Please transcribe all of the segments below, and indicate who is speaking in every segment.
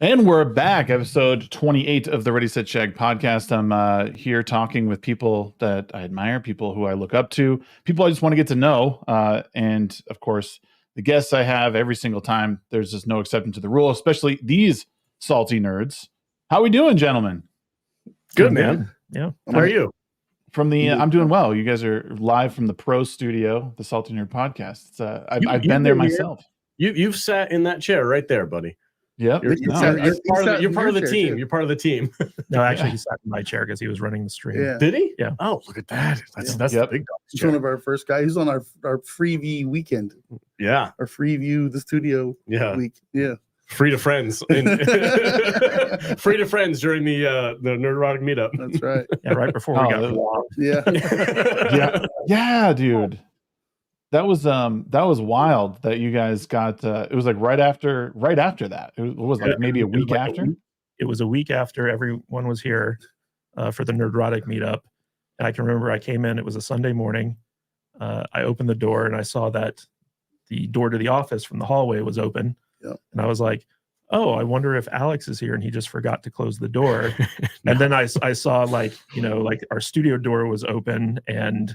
Speaker 1: And we're back, episode 28 of the Ready, Set, Shag podcast. I'm here talking with people that I admire, people who I look up to, people I just want to get to know. And of course, the guests I have every single time, there's just no exception to the rule, especially these salty nerds. How are we doing, gentlemen?
Speaker 2: Good, man. Yeah. How are you?
Speaker 1: I'm doing well. You guys are live from the Pro Studio, the Salty Nerd podcast. I've been there myself.
Speaker 2: You've sat in that chair right there, buddy.
Speaker 1: Yeah,
Speaker 2: you're part of the team. You're part of the team.
Speaker 3: No, actually, he sat in my chair because he was running the stream.
Speaker 4: Yeah.
Speaker 2: Did he?
Speaker 3: Yeah.
Speaker 2: Oh, look at that. That's the big dog.
Speaker 4: He's one of our first guys. He's on our Freeview weekend.
Speaker 2: Yeah.
Speaker 4: Our Freeview the studio week. Yeah.
Speaker 2: Free to friends. Free to friends during the Nerdrotic meetup.
Speaker 4: That's right.
Speaker 3: Yeah, right before we got robbed.
Speaker 1: Yeah, dude. That was wild that you guys got. It was like right after that. It was like maybe a week after.
Speaker 3: It was a week after everyone was here for the Nerdrotic meetup, and I can remember I came in. It was a Sunday morning. I opened the door and I saw that the door to the office from the hallway was open, and I was like, "Oh, I wonder if Alex is here," and he just forgot to close the door. And then I saw like our studio door was open and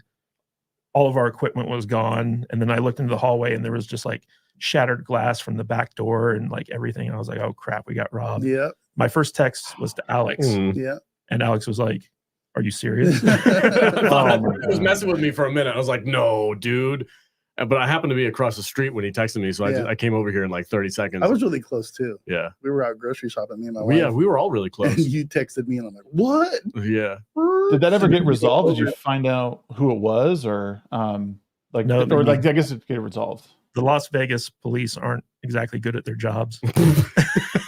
Speaker 3: all of our equipment was gone. And then I looked into the hallway and there was just like shattered glass from the back door and like everything. And I was like, oh crap, we got robbed.
Speaker 4: Yeah.
Speaker 3: My first text was to Alex.
Speaker 4: Yeah.
Speaker 3: And Alex was like, are you serious?
Speaker 2: He was messing with me for a minute. I was like, no, dude. But I happened to be across the street when he texted me. So I came over here in like 30 seconds.
Speaker 4: I was really close too.
Speaker 2: Yeah.
Speaker 4: We were out grocery shopping, me and my wife.
Speaker 2: Yeah, we were all really close.
Speaker 4: And you texted me and I'm like, what?
Speaker 2: Yeah.
Speaker 1: Did that ever get resolved? Did you find out who it was or I guess it get resolved?
Speaker 3: The Las Vegas police aren't exactly good at their jobs.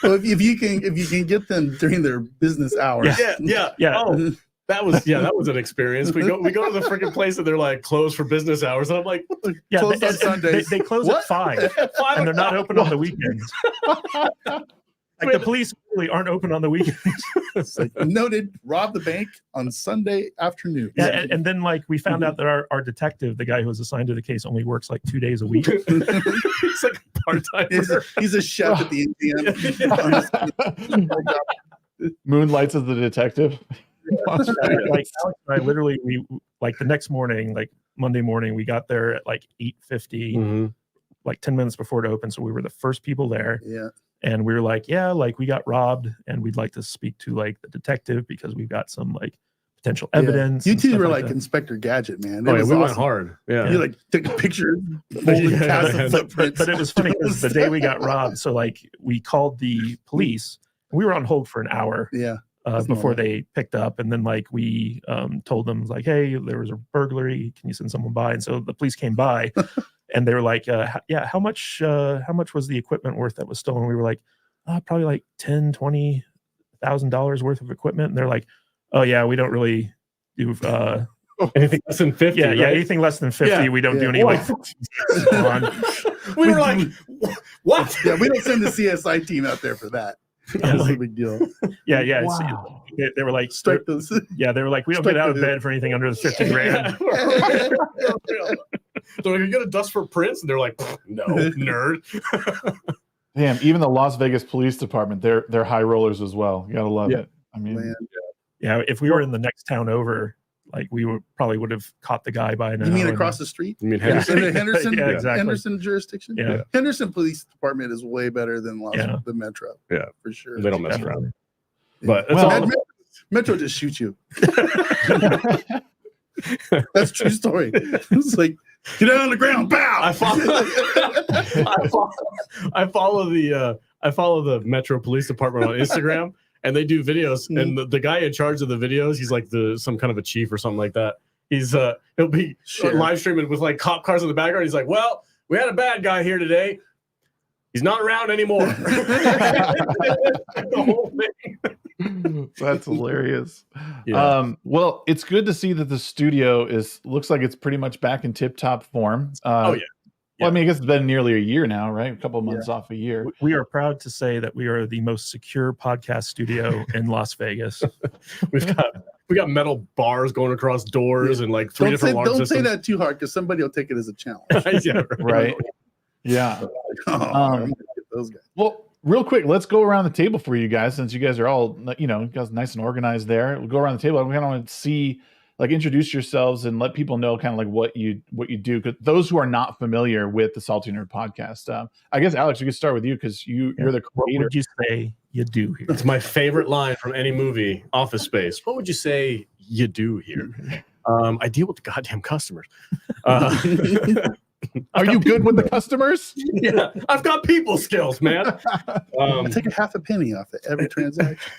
Speaker 4: Well, if you can get them during their business hours.
Speaker 2: Yeah. Oh, that was an experience. We go to the freaking place and they're like closed for business hours, and I'm like, what the?
Speaker 4: Yeah, closed on Sundays.
Speaker 3: They close at 5, and they're not open on the weekends. Like the police really aren't open on the weekends.
Speaker 4: Like, noted, rob the bank on Sunday afternoon.
Speaker 3: Yeah, and then like we found out that our detective, the guy who was assigned to the case, only works like 2 days a week.
Speaker 2: He's like a part-timer.
Speaker 4: He's a chef at the ATM.
Speaker 1: Moonlights as the detective.
Speaker 3: Like Alex and I literally, we like the next morning, like Monday morning, we got there at like 8:50, like 10 minutes before it opened. So we were the first people there.
Speaker 4: Yeah.
Speaker 3: And we were like, yeah, like we got robbed and we'd like to speak to like the detective because we've got some like potential evidence.
Speaker 4: You two were like Inspector Gadget, man.
Speaker 2: We went hard. Yeah.
Speaker 4: You like took a picture, cast of footprints.
Speaker 3: But it was funny because the day we got robbed, so like we called the police. We were on hold for an hour.
Speaker 4: Yeah.
Speaker 3: Before they picked up, and then like we told them like, hey, there was a burglary, can you send someone by? And so the police came by and they were like, how much was the equipment worth that was stolen? We were like, probably like $10,000-$20,000 worth of equipment. And they're like, oh yeah, we don't really do
Speaker 2: anything less than 50.
Speaker 3: Yeah, anything less than 50 we don't do any like
Speaker 2: we were like, what?
Speaker 4: Yeah, we don't send the CSI team out there for that. That's a big deal.
Speaker 3: Yeah.
Speaker 4: Wow.
Speaker 3: They were like,
Speaker 4: strike those.
Speaker 3: Yeah, they were like, we don't get out of bed for anything under the 50 grand.
Speaker 2: They're like, you're gonna dust for prints, and they're like, no, nerd.
Speaker 1: Damn, even the Las Vegas Police Department, they're high rollers as well. You gotta love it. I mean,
Speaker 3: if we were in the next town over, like we would have caught the guy by now.
Speaker 4: You mean across the street?
Speaker 2: You mean Henderson?
Speaker 4: Henderson,
Speaker 3: yeah, exactly.
Speaker 4: Henderson jurisdiction?
Speaker 3: Yeah.
Speaker 4: Henderson Police Department is way better than the Metro.
Speaker 2: Yeah,
Speaker 4: for sure.
Speaker 2: They don't mess around.
Speaker 4: Yeah.
Speaker 2: But
Speaker 4: Metro just shoots you. That's a true story. It's like, get down on the ground, bow.
Speaker 2: I follow the Metro Police Department on Instagram. And they do videos, and the guy in charge of the videos, he's like some kind of a chief or something like that. He's he'll be live streaming with like cop cars in the background. He's like, "Well, we had a bad guy here today. He's not around anymore." The whole thing.
Speaker 1: That's hilarious.
Speaker 2: Yeah.
Speaker 1: Well, it's good to see that the studio looks like it's pretty much back in tip-top form.
Speaker 2: Oh yeah.
Speaker 1: Well, I mean, I guess it's been nearly a year now, right? A couple of months off a year.
Speaker 3: We are proud to say that we are the most secure podcast studio in Las Vegas.
Speaker 2: we got metal bars going across doors and like three different alarm systems.
Speaker 4: Don't say that too hard because somebody will take it as a challenge.
Speaker 1: Yeah, right. Yeah.
Speaker 4: Get those guys.
Speaker 1: Well, real quick, let's go around the table for you guys, since you guys are all, you guys nice and organized there. We'll go around the table. I kind of want to see, like, introduce yourselves and let people know kind of like what you do. Because those who are not familiar with the Salty Nerd podcast, I guess Alex, we could start with you because you're the creator.
Speaker 3: What would you say you do here?
Speaker 2: It's my favorite line from any movie, Office Space. What would you say you do here? I deal with the goddamn customers.
Speaker 1: Are you good with the customers?
Speaker 2: Yeah, I've got people skills, man.
Speaker 4: I take a half a penny off of every transaction.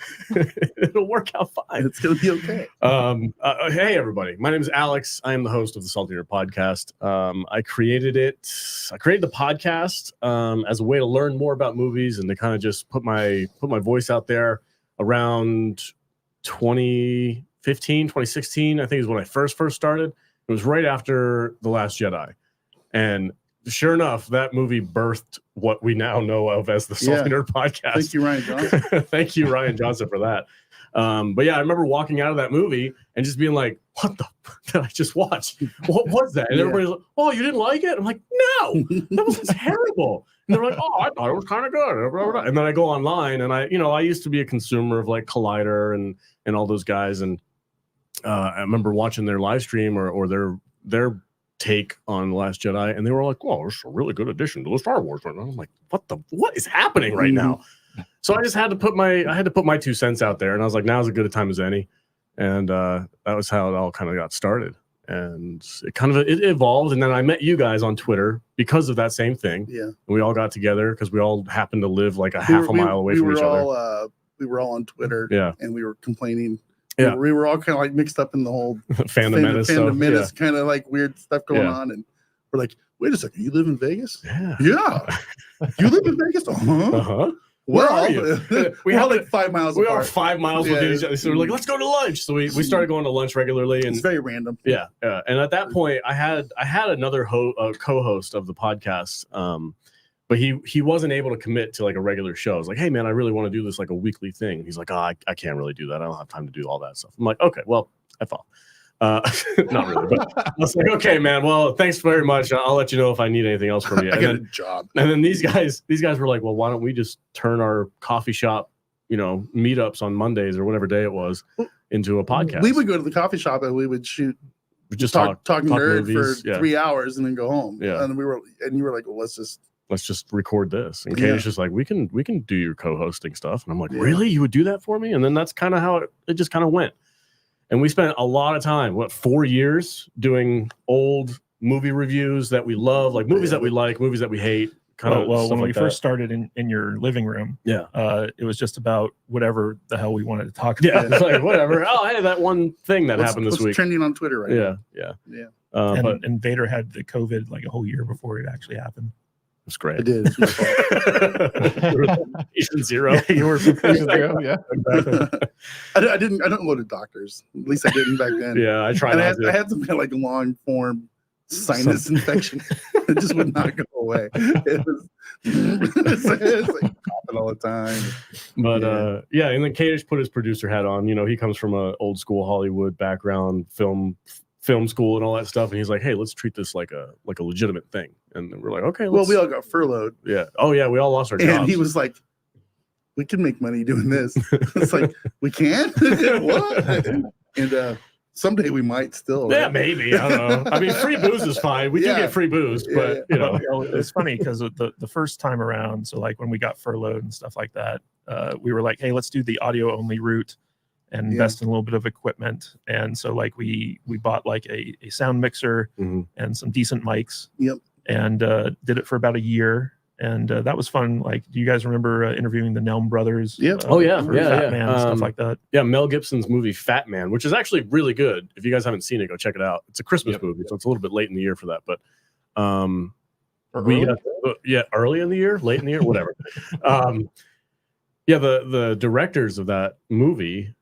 Speaker 2: It'll work out fine.
Speaker 4: It's gonna be okay.
Speaker 2: Hey, everybody. My name is Alex. I am the host of the Salty Nerd podcast. I created the podcast as a way to learn more about movies and to kind of just put my voice out there. Around 2015, 2016, I think is when I first started. It was right after The Last Jedi. And sure enough, that movie birthed what we now know of as the Salty Nerd podcast.
Speaker 4: Thank you, Ryan Johnson.
Speaker 2: Thank you, Ryan Johnson, for that. But yeah, I remember walking out of that movie and just being like, what the did I just watch? What was that? And everybody's like, oh, you didn't like it? I'm like, no, that was terrible. And they're like, oh, I thought it was kind of good. And then I go online and I used to be a consumer of like Collider and all those guys. And I remember watching their live stream or their take on The Last Jedi, and they were like, "Well, it's a really good addition to the Star Wars." And I'm like, "What is happening right now?" So I just had to put my 2 cents out there, and I was like, "Now's as good a time as any," and that was how it all kind of got started. And it evolved, and then I met you guys on Twitter because of that same thing.
Speaker 4: Yeah,
Speaker 2: and we all got together because we all happened to live like half a mile away from each other.
Speaker 4: We were all on Twitter, and we were complaining.
Speaker 2: Yeah,
Speaker 4: we were all kind of like mixed up in the whole
Speaker 2: Phantom Menace
Speaker 4: kind of like weird stuff going on, and we're like, "Wait a second, you live in Vegas? Yeah, you live in Vegas? Where are you?
Speaker 2: We had
Speaker 4: like 5 miles.
Speaker 2: We are 5 miles within each other, so we're like, let's go to lunch. So we started going to lunch regularly, and
Speaker 4: it's very random.
Speaker 2: Yeah. And at that point, I had another co-host of the podcast. But he wasn't able to commit to like a regular show. I was like, hey man, I really want to do this like a weekly thing. He's like, I can't really do that. I don't have time to do all that stuff. I'm like, okay, well, F off. Not really, but I was like, okay, man. Well, thanks very much. I'll let you know if I need anything else from you.
Speaker 4: I got a job.
Speaker 2: And then these guys were like, well, why don't we just turn our coffee shop, meetups on Mondays or whatever day it was into a podcast?
Speaker 4: We would go to the coffee shop and we would shoot.
Speaker 2: Just
Speaker 4: talk nerd
Speaker 2: movies,
Speaker 4: for 3 hours and then go home.
Speaker 2: Yeah.
Speaker 4: And you were like, well, let's just record
Speaker 2: this. And Katie's just like, we can do your co-hosting stuff. And I'm like, really? You would do that for me? And then that's kind of how it just kind of went. And we spent a lot of time, 4 years doing old movie reviews that we love, like movies that we like, movies that we hate.
Speaker 3: When we first started in your living room, it was just about whatever the hell we wanted to talk about.
Speaker 2: Yeah, it's like whatever. Oh, hey, that one thing that happened this week.
Speaker 4: Trending on Twitter right now.
Speaker 2: Yeah.
Speaker 3: And Vader had the COVID like a whole year before it actually happened.
Speaker 2: It's great.
Speaker 4: I did. It's my fault.
Speaker 2: Patient zero.
Speaker 1: You were patient zero. Yeah.
Speaker 4: I don't go to doctors. At least I didn't back then.
Speaker 2: Yeah, I tried.
Speaker 4: I had some kind of like long form sinus infection. It just would not go away. It was it's like coughing all the time.
Speaker 2: But and then Kadish put his producer hat on. He comes from a old school Hollywood background, film school and all that stuff, and he's like, hey, let's treat this like a legitimate thing. And we're like, okay,
Speaker 4: well, we all got furloughed.
Speaker 2: Yeah. Oh yeah, we all lost our jobs.
Speaker 4: And he was like, we can make money doing this. It's like, we can? What? And someday we might still, right?
Speaker 2: Yeah, maybe. I don't know. I mean, free booze is fine. We do get free booze, but
Speaker 3: it's funny because the first time around, so like when we got furloughed and stuff like that, we were like, hey, let's do the audio only route and invest in a little bit of equipment. And so like we bought like a sound mixer and some decent mics.
Speaker 4: Yep.
Speaker 3: And did it for about a year. And that was fun. Like, do you guys remember interviewing the Nelm brothers?
Speaker 4: Yep.
Speaker 3: Fat Man, stuff like that.
Speaker 2: Yeah, Mel Gibson's movie Fat Man, which is actually really good. If you guys haven't seen it, go check it out. It's a Christmas movie, so it's a little bit late in the year for that. But early in the year, late in the year, whatever. The directors of that movie,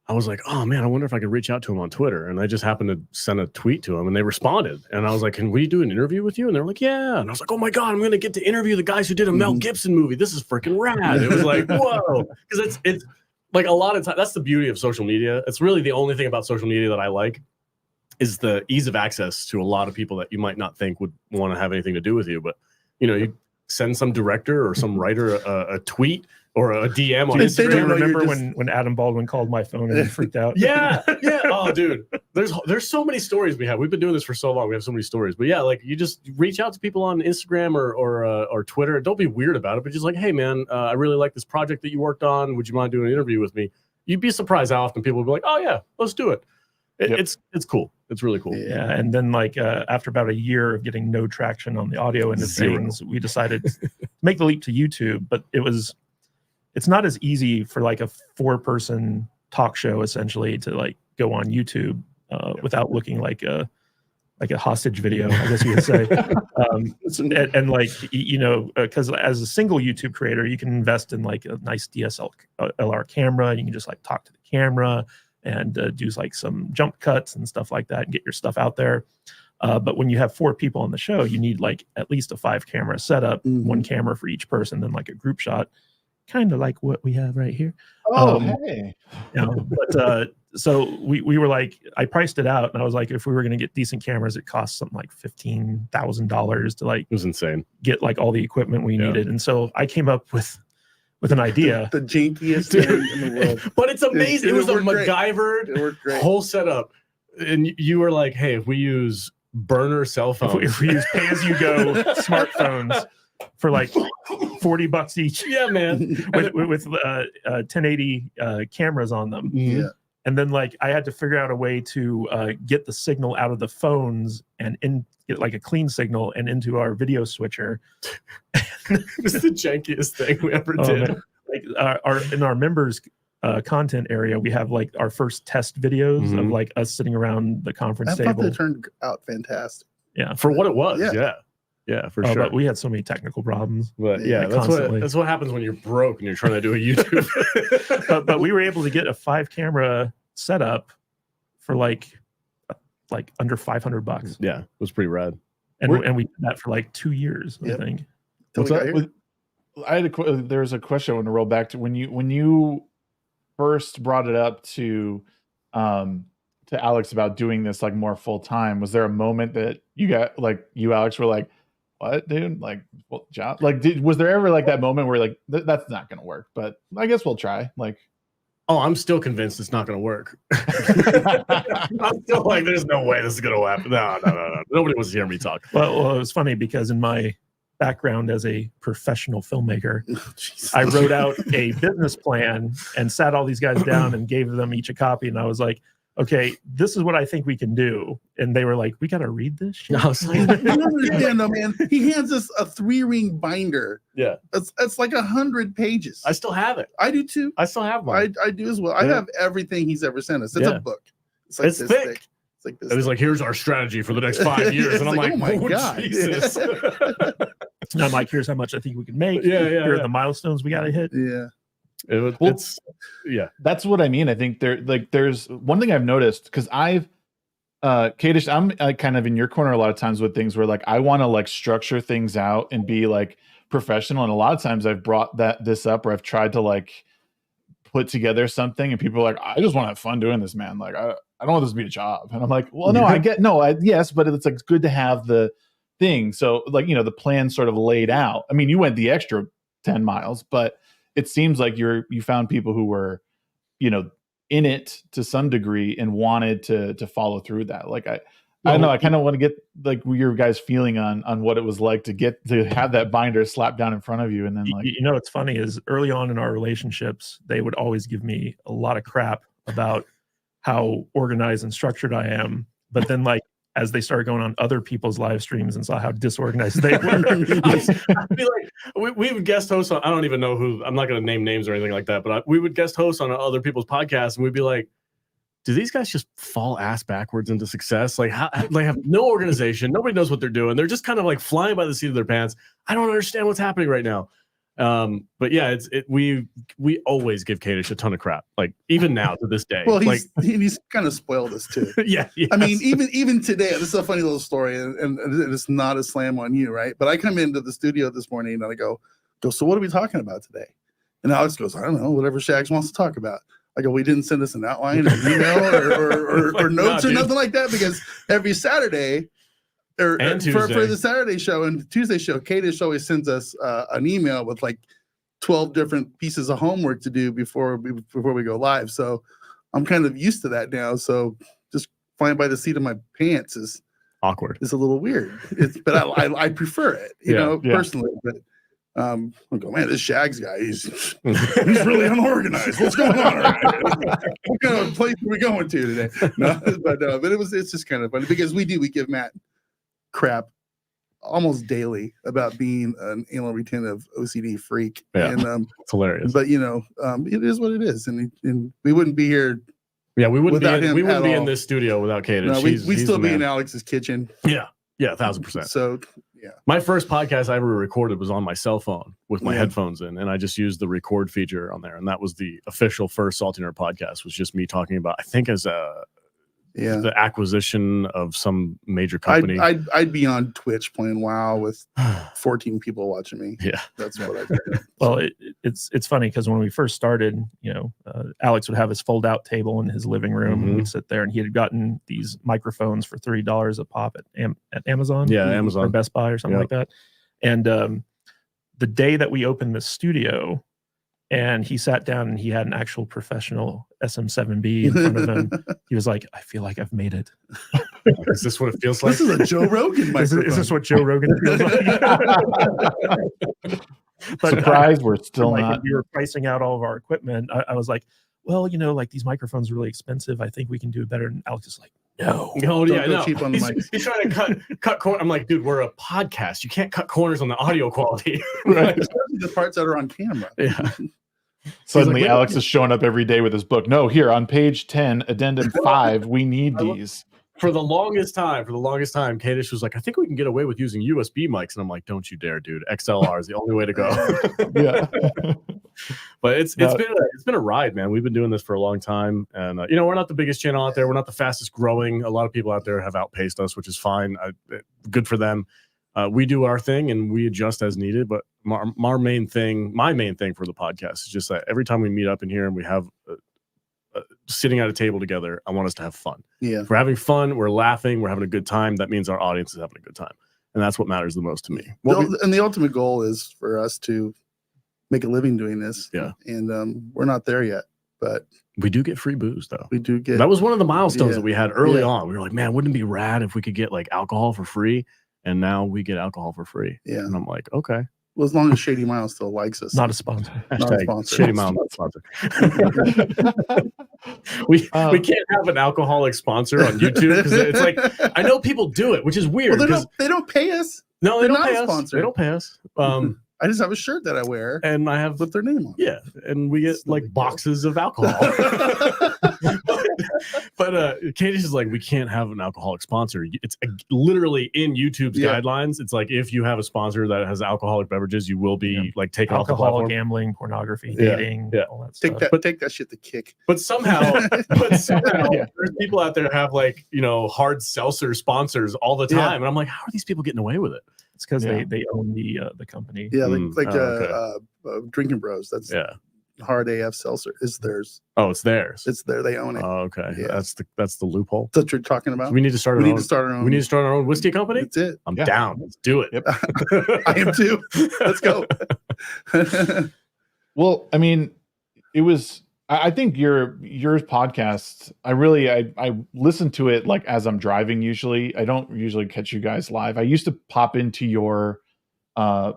Speaker 2: I was like, oh man, I wonder if I could reach out to him on Twitter. And I just happened to send a tweet to him and they responded. And I was like, can we do an interview with you? And they're like, yeah. And I was like, oh my God, I'm going to get to interview the guys who did a Mel Gibson movie. This is freaking rad. It was like, whoa. Because it's like a lot of times, that's the beauty of social media. It's really the only thing about social media that I like is the ease of access to a lot of people that you might not think would want to have anything to do with you. But, send some director or some writer a tweet or a DM on
Speaker 3: Do
Speaker 2: Instagram.
Speaker 3: you remember when Adam Baldwin called my phone and he freaked out?
Speaker 2: Yeah. Oh, dude, there's so many stories we have. We've been doing this for so long. We have so many stories. But yeah, like you just reach out to people on Instagram or Twitter. Don't be weird about it, but just like, hey man, I really like this project that you worked on. Would you mind doing an interview with me? You'd be surprised how often people would be like, oh yeah, let's do it. It's cool. It's really cool.
Speaker 3: Yeah, and then like after about a year of getting no traction on the audio end of things, we decided to make the leap to YouTube. But it's not as easy for like a 4-person talk show essentially to like go on YouTube without looking like a hostage video, I guess you could say. And like, you know, because as a single YouTube creator, you can invest in like a nice DSLR camera. You can just like talk to the camera and do like some jump cuts and stuff like that and get your stuff out there. But when you have 4 people on the show, you need like at least a 5-camera setup, 1 camera for each person, then like a group shot, kind of like what we have right here.
Speaker 1: Hey.
Speaker 3: You know, but so we were like, I priced it out and I was like, if we were going to get decent cameras, it cost something like $15,000 to like,
Speaker 2: it was insane,
Speaker 3: get like all the equipment we needed. And so I came up with an idea.
Speaker 4: The jankiest thing in the world.
Speaker 2: But it's amazing. It was a MacGyver whole setup. And you were like, hey, if we use burner cell phones,
Speaker 3: if we use pay-as-you-go smartphones for like $40 each.
Speaker 2: Yeah, man.
Speaker 3: with 1080 cameras on them.
Speaker 4: Yeah.
Speaker 3: And then like I had to figure out a way to get the signal out of the phones and get like a clean signal and into our video switcher.
Speaker 2: It was the jankiest thing we ever did.
Speaker 3: Man. Like in our members content area, we have like our first test videos of like us sitting around the conference table.
Speaker 4: They turned out fantastic.
Speaker 3: Yeah,
Speaker 2: for what it was. Yeah, for sure.
Speaker 3: But we had so many technical problems.
Speaker 2: But yeah, that's what happens when you're broke and you're trying to do a YouTube.
Speaker 3: but we were able to get a 5-camera setup for like under $500.
Speaker 2: Yeah, it was pretty rad.
Speaker 3: And we did that for like 2 years, I think.
Speaker 1: What's up? There was a question I want to roll back to when you first brought it up to Alex about doing this like more full time. Was there a moment that you got like you Alex were like, what, dude? Like, well, job? Like, was there ever like that moment where like that's not going to work? But I guess we'll try. Like,
Speaker 2: oh, I'm still convinced it's not going to work. I'm still like, there's no way this is going to happen. No. Nobody wants to hear me talk.
Speaker 3: Well, it was funny because in my background as a professional filmmaker, I wrote out a business plan and sat all these guys down and gave them each a copy. And I was like, okay, this is what I think we can do. And they were like, we got to read this shit?
Speaker 2: I was like,
Speaker 4: You don't understand though, man. He hands us a 3-ring binder.
Speaker 2: Yeah.
Speaker 4: It's like 100 pages.
Speaker 2: I still have it.
Speaker 4: I do too.
Speaker 2: I still have mine.
Speaker 4: I do as well. I have everything he's ever sent us. It's a book. It's like
Speaker 2: it's
Speaker 4: this
Speaker 2: thick.
Speaker 4: It's like this.
Speaker 2: It was like, here's our strategy for the next 5 years. And I'm like,
Speaker 4: oh my God.
Speaker 2: Jesus.
Speaker 3: And I'm like, here's how much I think we can make.
Speaker 2: Here
Speaker 3: are the milestones we got to hit.
Speaker 4: Yeah.
Speaker 1: That's what I mean. I think there's one thing I've noticed because I've Kadish, I'm kind of in your corner a lot of times with things where like I want to like structure things out and be like professional, and a lot of times I've brought this up where I've tried to like put together something and people are like, I just want to have fun doing this, man. Like I don't want this to be a job. And I'm like, well, no, yes, but it's like good to have the thing. So like, you know, the plan sort of laid out. I mean, you went the extra 10 miles, but it seems like you found people who were, you know, in it to some degree and wanted to follow through that. Like I don't know. I kind of want to get like your guys' feeling on what it was like to have that binder slapped down in front of you. And then like,
Speaker 3: you know, what's funny is early on in our relationships, they would always give me a lot of crap about how organized and structured I am. But then like, as they started going on other people's live streams and saw how disorganized they were.
Speaker 2: I'd be like, we would guest host on, I don't even know who, I'm not going to name names or anything like that, but we would guest host on other people's podcasts and we'd be like, do these guys just fall ass backwards into success? Like, how, they have no organization. Nobody knows what they're doing. They're just kind of like flying by the seat of their pants. I don't understand what's happening right now. But yeah, we always give Kadish a ton of crap. Like even now to this day.
Speaker 4: Well, he's kind of spoiled us too.
Speaker 2: Yeah. Yes.
Speaker 4: I mean, even today, this is a funny little story, and it's not a slam on you, right? But I come into the studio this morning and I go, so what are we talking about today? And Alex goes, I don't know, whatever Shags wants to talk about. I go, we didn't send us an outline or email or notes or nothing like that, because every Saturday
Speaker 2: And
Speaker 4: for
Speaker 2: Tuesday.
Speaker 4: the Saturday show and Tuesday show, Kadish always sends us an email with like 12 different pieces of homework to do before we go live. So I'm kind of used to that now. So just flying by the seat of my pants is
Speaker 2: awkward.
Speaker 4: It's a little weird. But I prefer it, you know, personally. But I go, man, this Shags guy, he's really unorganized. What's going on? What kind of place are we going to today? No, but it's just kind of funny because we give Matt crap almost daily about being an anal retentive OCD freak.
Speaker 2: Yeah,
Speaker 4: and
Speaker 2: it's hilarious.
Speaker 4: But you know, it is what it is, and we wouldn't be here.
Speaker 2: Yeah, we wouldn't be in this studio without Kadish.
Speaker 4: No, we still be in Alex's kitchen.
Speaker 2: Yeah, 1,000%.
Speaker 4: So yeah,
Speaker 2: my first podcast I ever recorded was on my cell phone with my headphones in, and I just used the record feature on there, and that was the official first Salty Nerd podcast. Was just me talking about, I think, as the acquisition of some major company.
Speaker 4: I'd be on Twitch playing WoW with 14 people watching me.
Speaker 2: Yeah,
Speaker 4: that's what I do.
Speaker 3: Well, it's funny because when we first started, you know, Alex would have his fold-out table in his living room, and we'd sit there, and he had gotten these microphones for $3 a pop at Amazon,
Speaker 2: Amazon
Speaker 3: or Best Buy or something like that. And the day that we opened the studio, and he sat down and he had an actual professional SM7B in front of him. He was like, I feel like I've made it.
Speaker 2: Is this what it feels like?
Speaker 4: This is a Joe Rogan microphone.
Speaker 3: Is this what Joe Rogan feels like? But
Speaker 1: surprise, we're still
Speaker 3: like,
Speaker 1: not.
Speaker 3: We were pricing out all of our equipment. I was like, well, you know, like these microphones are really expensive. I think we can do it better. And Alex is like, no.
Speaker 2: Oh, yeah, no.
Speaker 4: Cheap on the mics.
Speaker 2: He's trying to cut corners. I'm like, dude, we're a podcast. You can't cut corners on the audio quality.
Speaker 4: Right. Especially the parts that are on camera.
Speaker 2: Yeah.
Speaker 1: Suddenly, like, Alex is showing up every day with his book. No, here on page 10, addendum 5, we need these.
Speaker 2: For the longest time, Kadish was like, I think we can get away with using USB mics. And I'm like, don't you dare, dude. XLR is the only way to go.
Speaker 1: Yeah.
Speaker 2: But it's been a ride, man. We've been doing this for a long time. And, you know, we're not the biggest channel out there. We're not the fastest growing. A lot of people out there have outpaced us, which is fine. Good for them. We do our thing and we adjust as needed. But my main thing for the podcast is just that every time we meet up in here and we have sitting at a table together, I want us to have fun.
Speaker 4: Yeah.
Speaker 2: If we're having fun, we're laughing, we're having a good time. That means our audience is having a good time. And that's what matters the most to me.
Speaker 4: And the ultimate goal is for us to make a living doing this.
Speaker 2: Yeah.
Speaker 4: And we're not there yet, but
Speaker 2: we do get free booze though.
Speaker 4: We do get.
Speaker 2: That was one of the milestones that we had early on. We were like, man, wouldn't it be rad if we could get like alcohol for free? And now we get alcohol for free.
Speaker 4: Yeah.
Speaker 2: And I'm like, okay.
Speaker 4: Well, as long as Shady Mile still likes us.
Speaker 3: Not a sponsor.
Speaker 4: Not a sponsor.
Speaker 2: Shady Mile, not a sponsor. we can't have an alcoholic sponsor on YouTube because it's like, I know people do it, which is weird.
Speaker 4: Well, they don't pay us.
Speaker 2: No, they
Speaker 4: They're
Speaker 2: don't
Speaker 4: not
Speaker 2: pay
Speaker 4: a
Speaker 2: us.
Speaker 4: sponsor.
Speaker 2: They don't pay us.
Speaker 4: I just have a shirt that I wear,
Speaker 2: and I have
Speaker 4: with their name on.
Speaker 2: Yeah, and we get like boxes of alcohol. But Kadish is like, we can't have an alcoholic sponsor. It's literally in YouTube's guidelines. It's like if you have a sponsor that has alcoholic beverages, you will be like taken off the platform.
Speaker 3: Gambling, pornography, dating, all that stuff.
Speaker 4: Take that shit to kick.
Speaker 2: But somehow there's people out there who have like, you know, hard seltzer sponsors all the time, and I'm like, how are these people getting away with it?
Speaker 3: It's because they own the company.
Speaker 4: Yeah, Drinking Bros. That's hard AF seltzer is theirs.
Speaker 2: Oh, it's theirs.
Speaker 4: It's there. They own it.
Speaker 2: Oh, okay. Yeah. That's the loophole.
Speaker 4: That's what you're talking about.
Speaker 2: So we need to start. We need to start our own whiskey company.
Speaker 4: That's it.
Speaker 2: I'm down. Let's do it.
Speaker 4: Yep. I am too. Let's go.
Speaker 1: Well, I mean, it was. I think your podcast. I listen to it like as I'm driving. Usually, I don't usually catch you guys live. I used to pop into your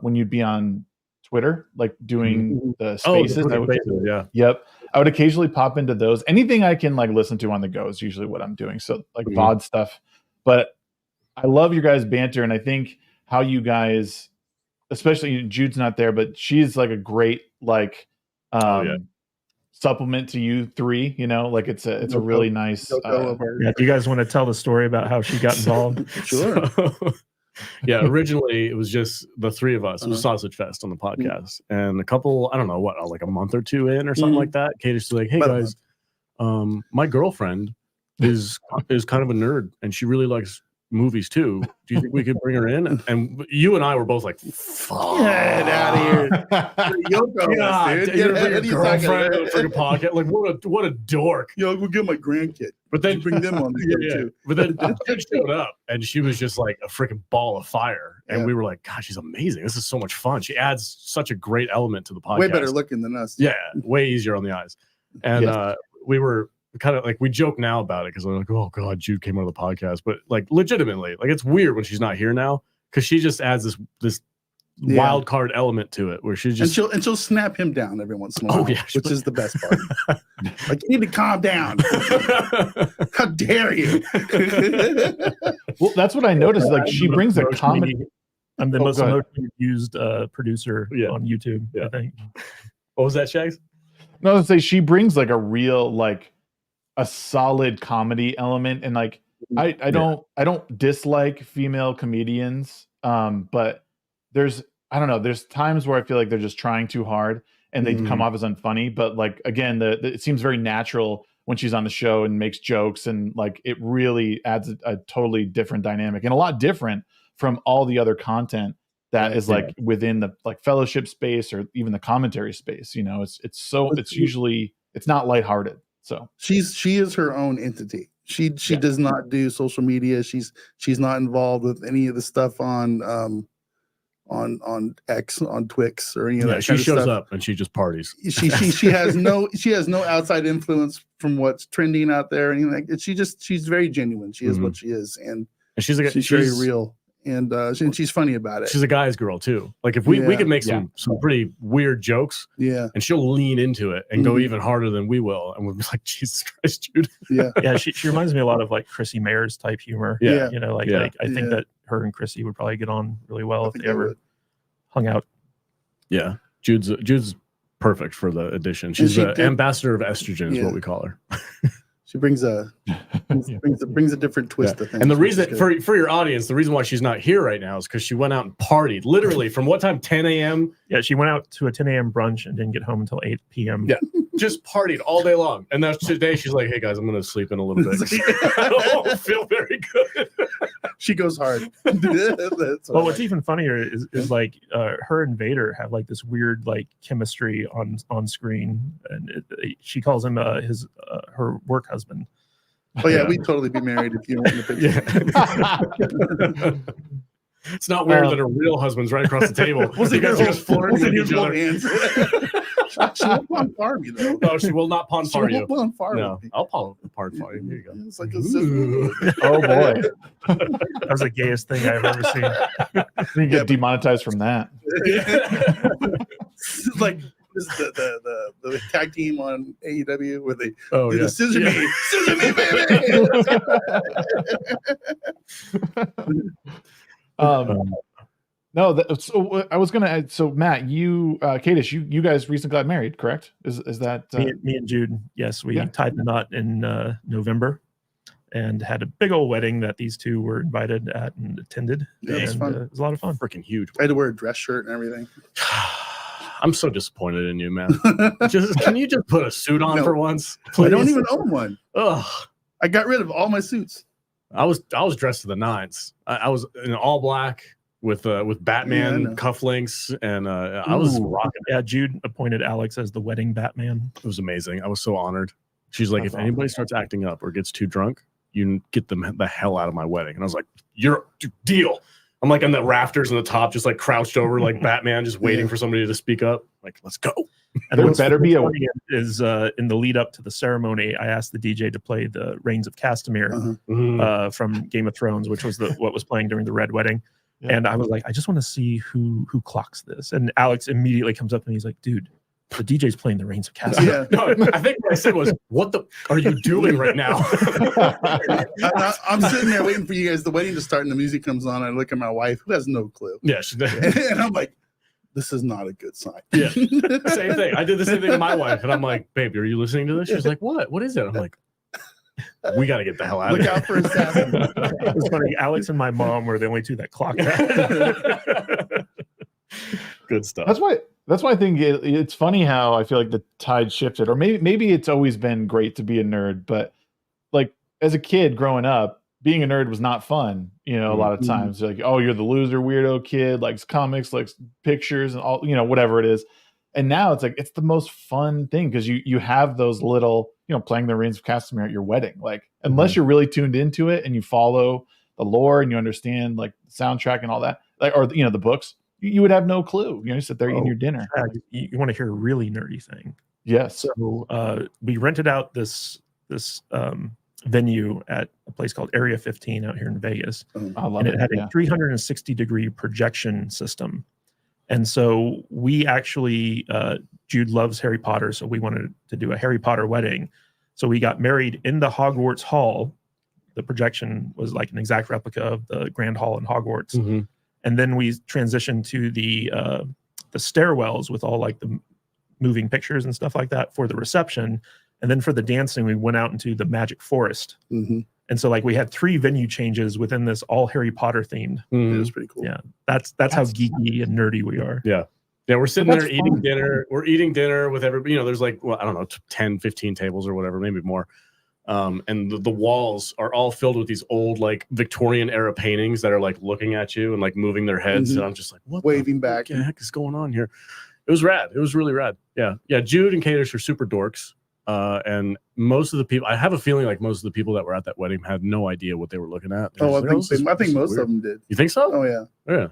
Speaker 1: when you'd be on Twitter, like doing the spaces. Yep. I would occasionally pop into those. Anything I can like listen to on the go is usually what I'm doing. So like VOD stuff. But I love your guys' banter, and I think how you guys, especially Jude's not there, but she's like a great like supplement to you three. You know, like it's a really nice.
Speaker 3: Do you guys want to tell the story about how she got involved?
Speaker 4: Sure.
Speaker 2: Yeah, originally it was just the three of us. It was Sausage Fest on the podcast, and a couple, I don't know what, like a month or two in or something like that. Kadish was like, "Hey guys, my girlfriend is kind of a nerd, and she really likes movies too. Do you think we could bring her in? And you and I were both like, fuck.
Speaker 4: Get out of here. Yoko,
Speaker 2: God,
Speaker 4: dude.
Speaker 2: you're
Speaker 4: Get
Speaker 2: gonna
Speaker 4: out
Speaker 2: bring your
Speaker 4: of here.
Speaker 2: girlfriend to the freaking podcast. Like, what a dork.
Speaker 4: Yo, go get my grandkid.
Speaker 2: But then
Speaker 4: Bring them on the show too.
Speaker 2: But then she showed up and she was just like a freaking ball of fire. And
Speaker 4: Yeah.
Speaker 2: we were like, God, she's amazing. This is so much fun. She adds such a great element to the podcast.
Speaker 4: Way better looking than us.
Speaker 2: Yeah, way easier on the eyes. And we were kind of like, we joke now about it because we're like, oh God, Jude came on the podcast. But like legitimately, like it's weird when she's not here now because she just adds this wild card element to it where she's just
Speaker 4: and she'll snap him down every once in a while, which is the best part. Like, you need to calm down. How dare you?
Speaker 1: Well, that's what I noticed. Like she brings a comedy.
Speaker 3: I'm the most emotionally used producer on YouTube, I think.
Speaker 2: What was that, Shags?
Speaker 1: No, I was gonna say she brings like a real, like a solid comedy element. And like I don't dislike female comedians. But I don't know, there's times where I feel like they're just trying too hard and they come off as unfunny. But like again, it seems very natural when she's on the show and makes jokes, and like it really adds a totally different dynamic and a lot different from all the other content that is like within the like fellowship space or even the commentary space. You know, it's usually not lighthearted. So she
Speaker 4: is her own entity. She does not do social media. She's not involved with any of the stuff on X, on Twix, or any of that.
Speaker 2: She shows up and she just parties.
Speaker 4: She has no outside influence from what's trending out there. And like she's very genuine. She is what she is, and she's very real. And she's funny about it.
Speaker 2: She's a guy's girl too. Like if we could make some pretty weird jokes, and she'll lean into it and go even harder than we will, and we'll be like, Jesus Christ, dude.
Speaker 3: Yeah. She reminds me a lot of like Chrissy Mayer's type humor.
Speaker 2: Yeah,
Speaker 3: you know, like I think that her and Chrissy would probably get on really well if they ever hung out.
Speaker 2: Yeah, Jude's perfect for the addition. She's the ambassador of estrogen, is what we call her.
Speaker 4: She brings a different twist to things.
Speaker 2: And the reason for your audience, the reason why she's not here right now is because she went out and partied literally from what time? 10 a.m.
Speaker 3: Yeah, she went out to a 10 a.m. brunch and didn't get home until 8 p.m.
Speaker 2: Yeah, just partied all day long. And that's today she's like, hey guys, I'm gonna sleep in a little bit. I don't feel very good.
Speaker 4: She goes hard.
Speaker 3: Well, what's even funnier is like her and Vader have like this weird like chemistry on screen, and she calls him her work husband.
Speaker 4: Oh yeah, we'd totally be married if you were in the picture.
Speaker 2: It's not weird that her real husband's right across the table. You guys are just flirting with each other.
Speaker 4: She won't pawn farm you though.
Speaker 2: No, she will not pawn farm you.
Speaker 4: No,
Speaker 2: I'll pawn farm you. Here you go.
Speaker 4: It's like a
Speaker 1: oh boy,
Speaker 3: that was the gayest thing I've ever seen.
Speaker 1: You get demonetized from that.
Speaker 4: It's like the tag team on AEW where they do the scissor me,
Speaker 1: No, so I was gonna add. So Matt, Kadish, you guys recently got married, correct? Is that
Speaker 3: me and Jude? Yes, we tied the knot in November, and had a big old wedding that these two were invited at and attended.
Speaker 4: Yeah, it was fun.
Speaker 3: It was a lot of fun.
Speaker 2: Freaking huge.
Speaker 4: I had to wear a dress shirt and everything.
Speaker 2: I'm so disappointed in you, man. Can you just put a suit on for once? Please?
Speaker 4: I don't even own one.
Speaker 2: Ugh.
Speaker 4: I got rid of all my suits.
Speaker 2: I was dressed to the nines. I was in all black with Batman cufflinks, and I was rocking.
Speaker 3: Yeah, Jude appointed Alex as the wedding Batman.
Speaker 2: It was amazing. I was so honored. She's like, if anybody starts acting up or gets too drunk, you get them the hell out of my wedding. And I was like, deal. I'm like on the rafters on the top, just like crouched over like Batman, just waiting for somebody to speak up. Like, let's go.
Speaker 3: And what better be is in the lead up to the ceremony, I asked the DJ to play the Reigns of Castamere from Game of Thrones, which was what was playing during the Red Wedding. Yeah. And I was like, I just want to see who clocks this. And Alex immediately comes up and he's like, dude, the DJ's playing the Reigns of Castamere.
Speaker 2: Yeah. No, I think what I said was, what the are you doing right now?
Speaker 4: I'm sitting there waiting for you guys, the wedding to start, and the music comes on. I look at my wife, who has no clue.
Speaker 2: Yeah, she did.
Speaker 4: And I'm like, this is not a good sign.
Speaker 2: Yeah, same thing. I did the same thing with my wife, and I'm like, babe, are you listening to this? She's like, what? What is it? I'm like, we got to get the hell out of here.
Speaker 4: Look out for assassin.
Speaker 3: It's funny. Alex and my mom were the only two that clocked that.
Speaker 2: Good stuff.
Speaker 1: That's why I think it's funny how I feel like the tide shifted, or maybe it's always been great to be a nerd, but like as a kid growing up, being a nerd was not fun. You know, a lot of times like, oh, you're the loser, weirdo kid, likes comics, likes pictures, and all, you know, whatever it is. And now it's like it's the most fun thing because you have those little, you know, playing the Reigns of Castamere at your wedding. Like, unless you're really tuned into it and you follow the lore and you understand like the soundtrack and all that, like, or you know, the books, you would have no clue. You know, you sit there eating your dinner.
Speaker 3: You want to hear a really nerdy thing?
Speaker 1: Yes.
Speaker 3: So we rented out this venue at a place called Area 15 out here in Vegas.
Speaker 1: I love
Speaker 3: and it had
Speaker 1: yeah.
Speaker 3: a 360-degree projection system. And so we actually, Jude loves Harry Potter, so we wanted to do a Harry Potter wedding. So we got married in the Hogwarts Hall. The projection was like an exact replica of the Grand Hall in Hogwarts. And then we transitioned to the stairwells with all like the moving pictures and stuff like that for the reception. And then for the dancing, we went out into the Magic Forest. And so like we had 3 venue changes within this all Harry Potter themed.
Speaker 4: It was pretty cool.
Speaker 3: Yeah, that's how geeky and nerdy we are.
Speaker 2: Yeah, we're sitting there eating
Speaker 1: fun.
Speaker 2: dinner. We're eating dinner with everybody. You know, there's like, well, I don't know, 10, 15 tables or whatever, maybe more. And the walls are all filled with these old like Victorian era paintings that are like looking at you and like moving their heads. And I'm just like, what
Speaker 4: Waving back.
Speaker 2: What the heck is going on here? It was rad. It was really rad. Yeah. Jude and Kadish are super dorks. And most of the people, I have a feeling like most of the people that were at that wedding had no idea what they were looking at.
Speaker 4: I think most of them did.
Speaker 2: You think so?
Speaker 4: Oh yeah.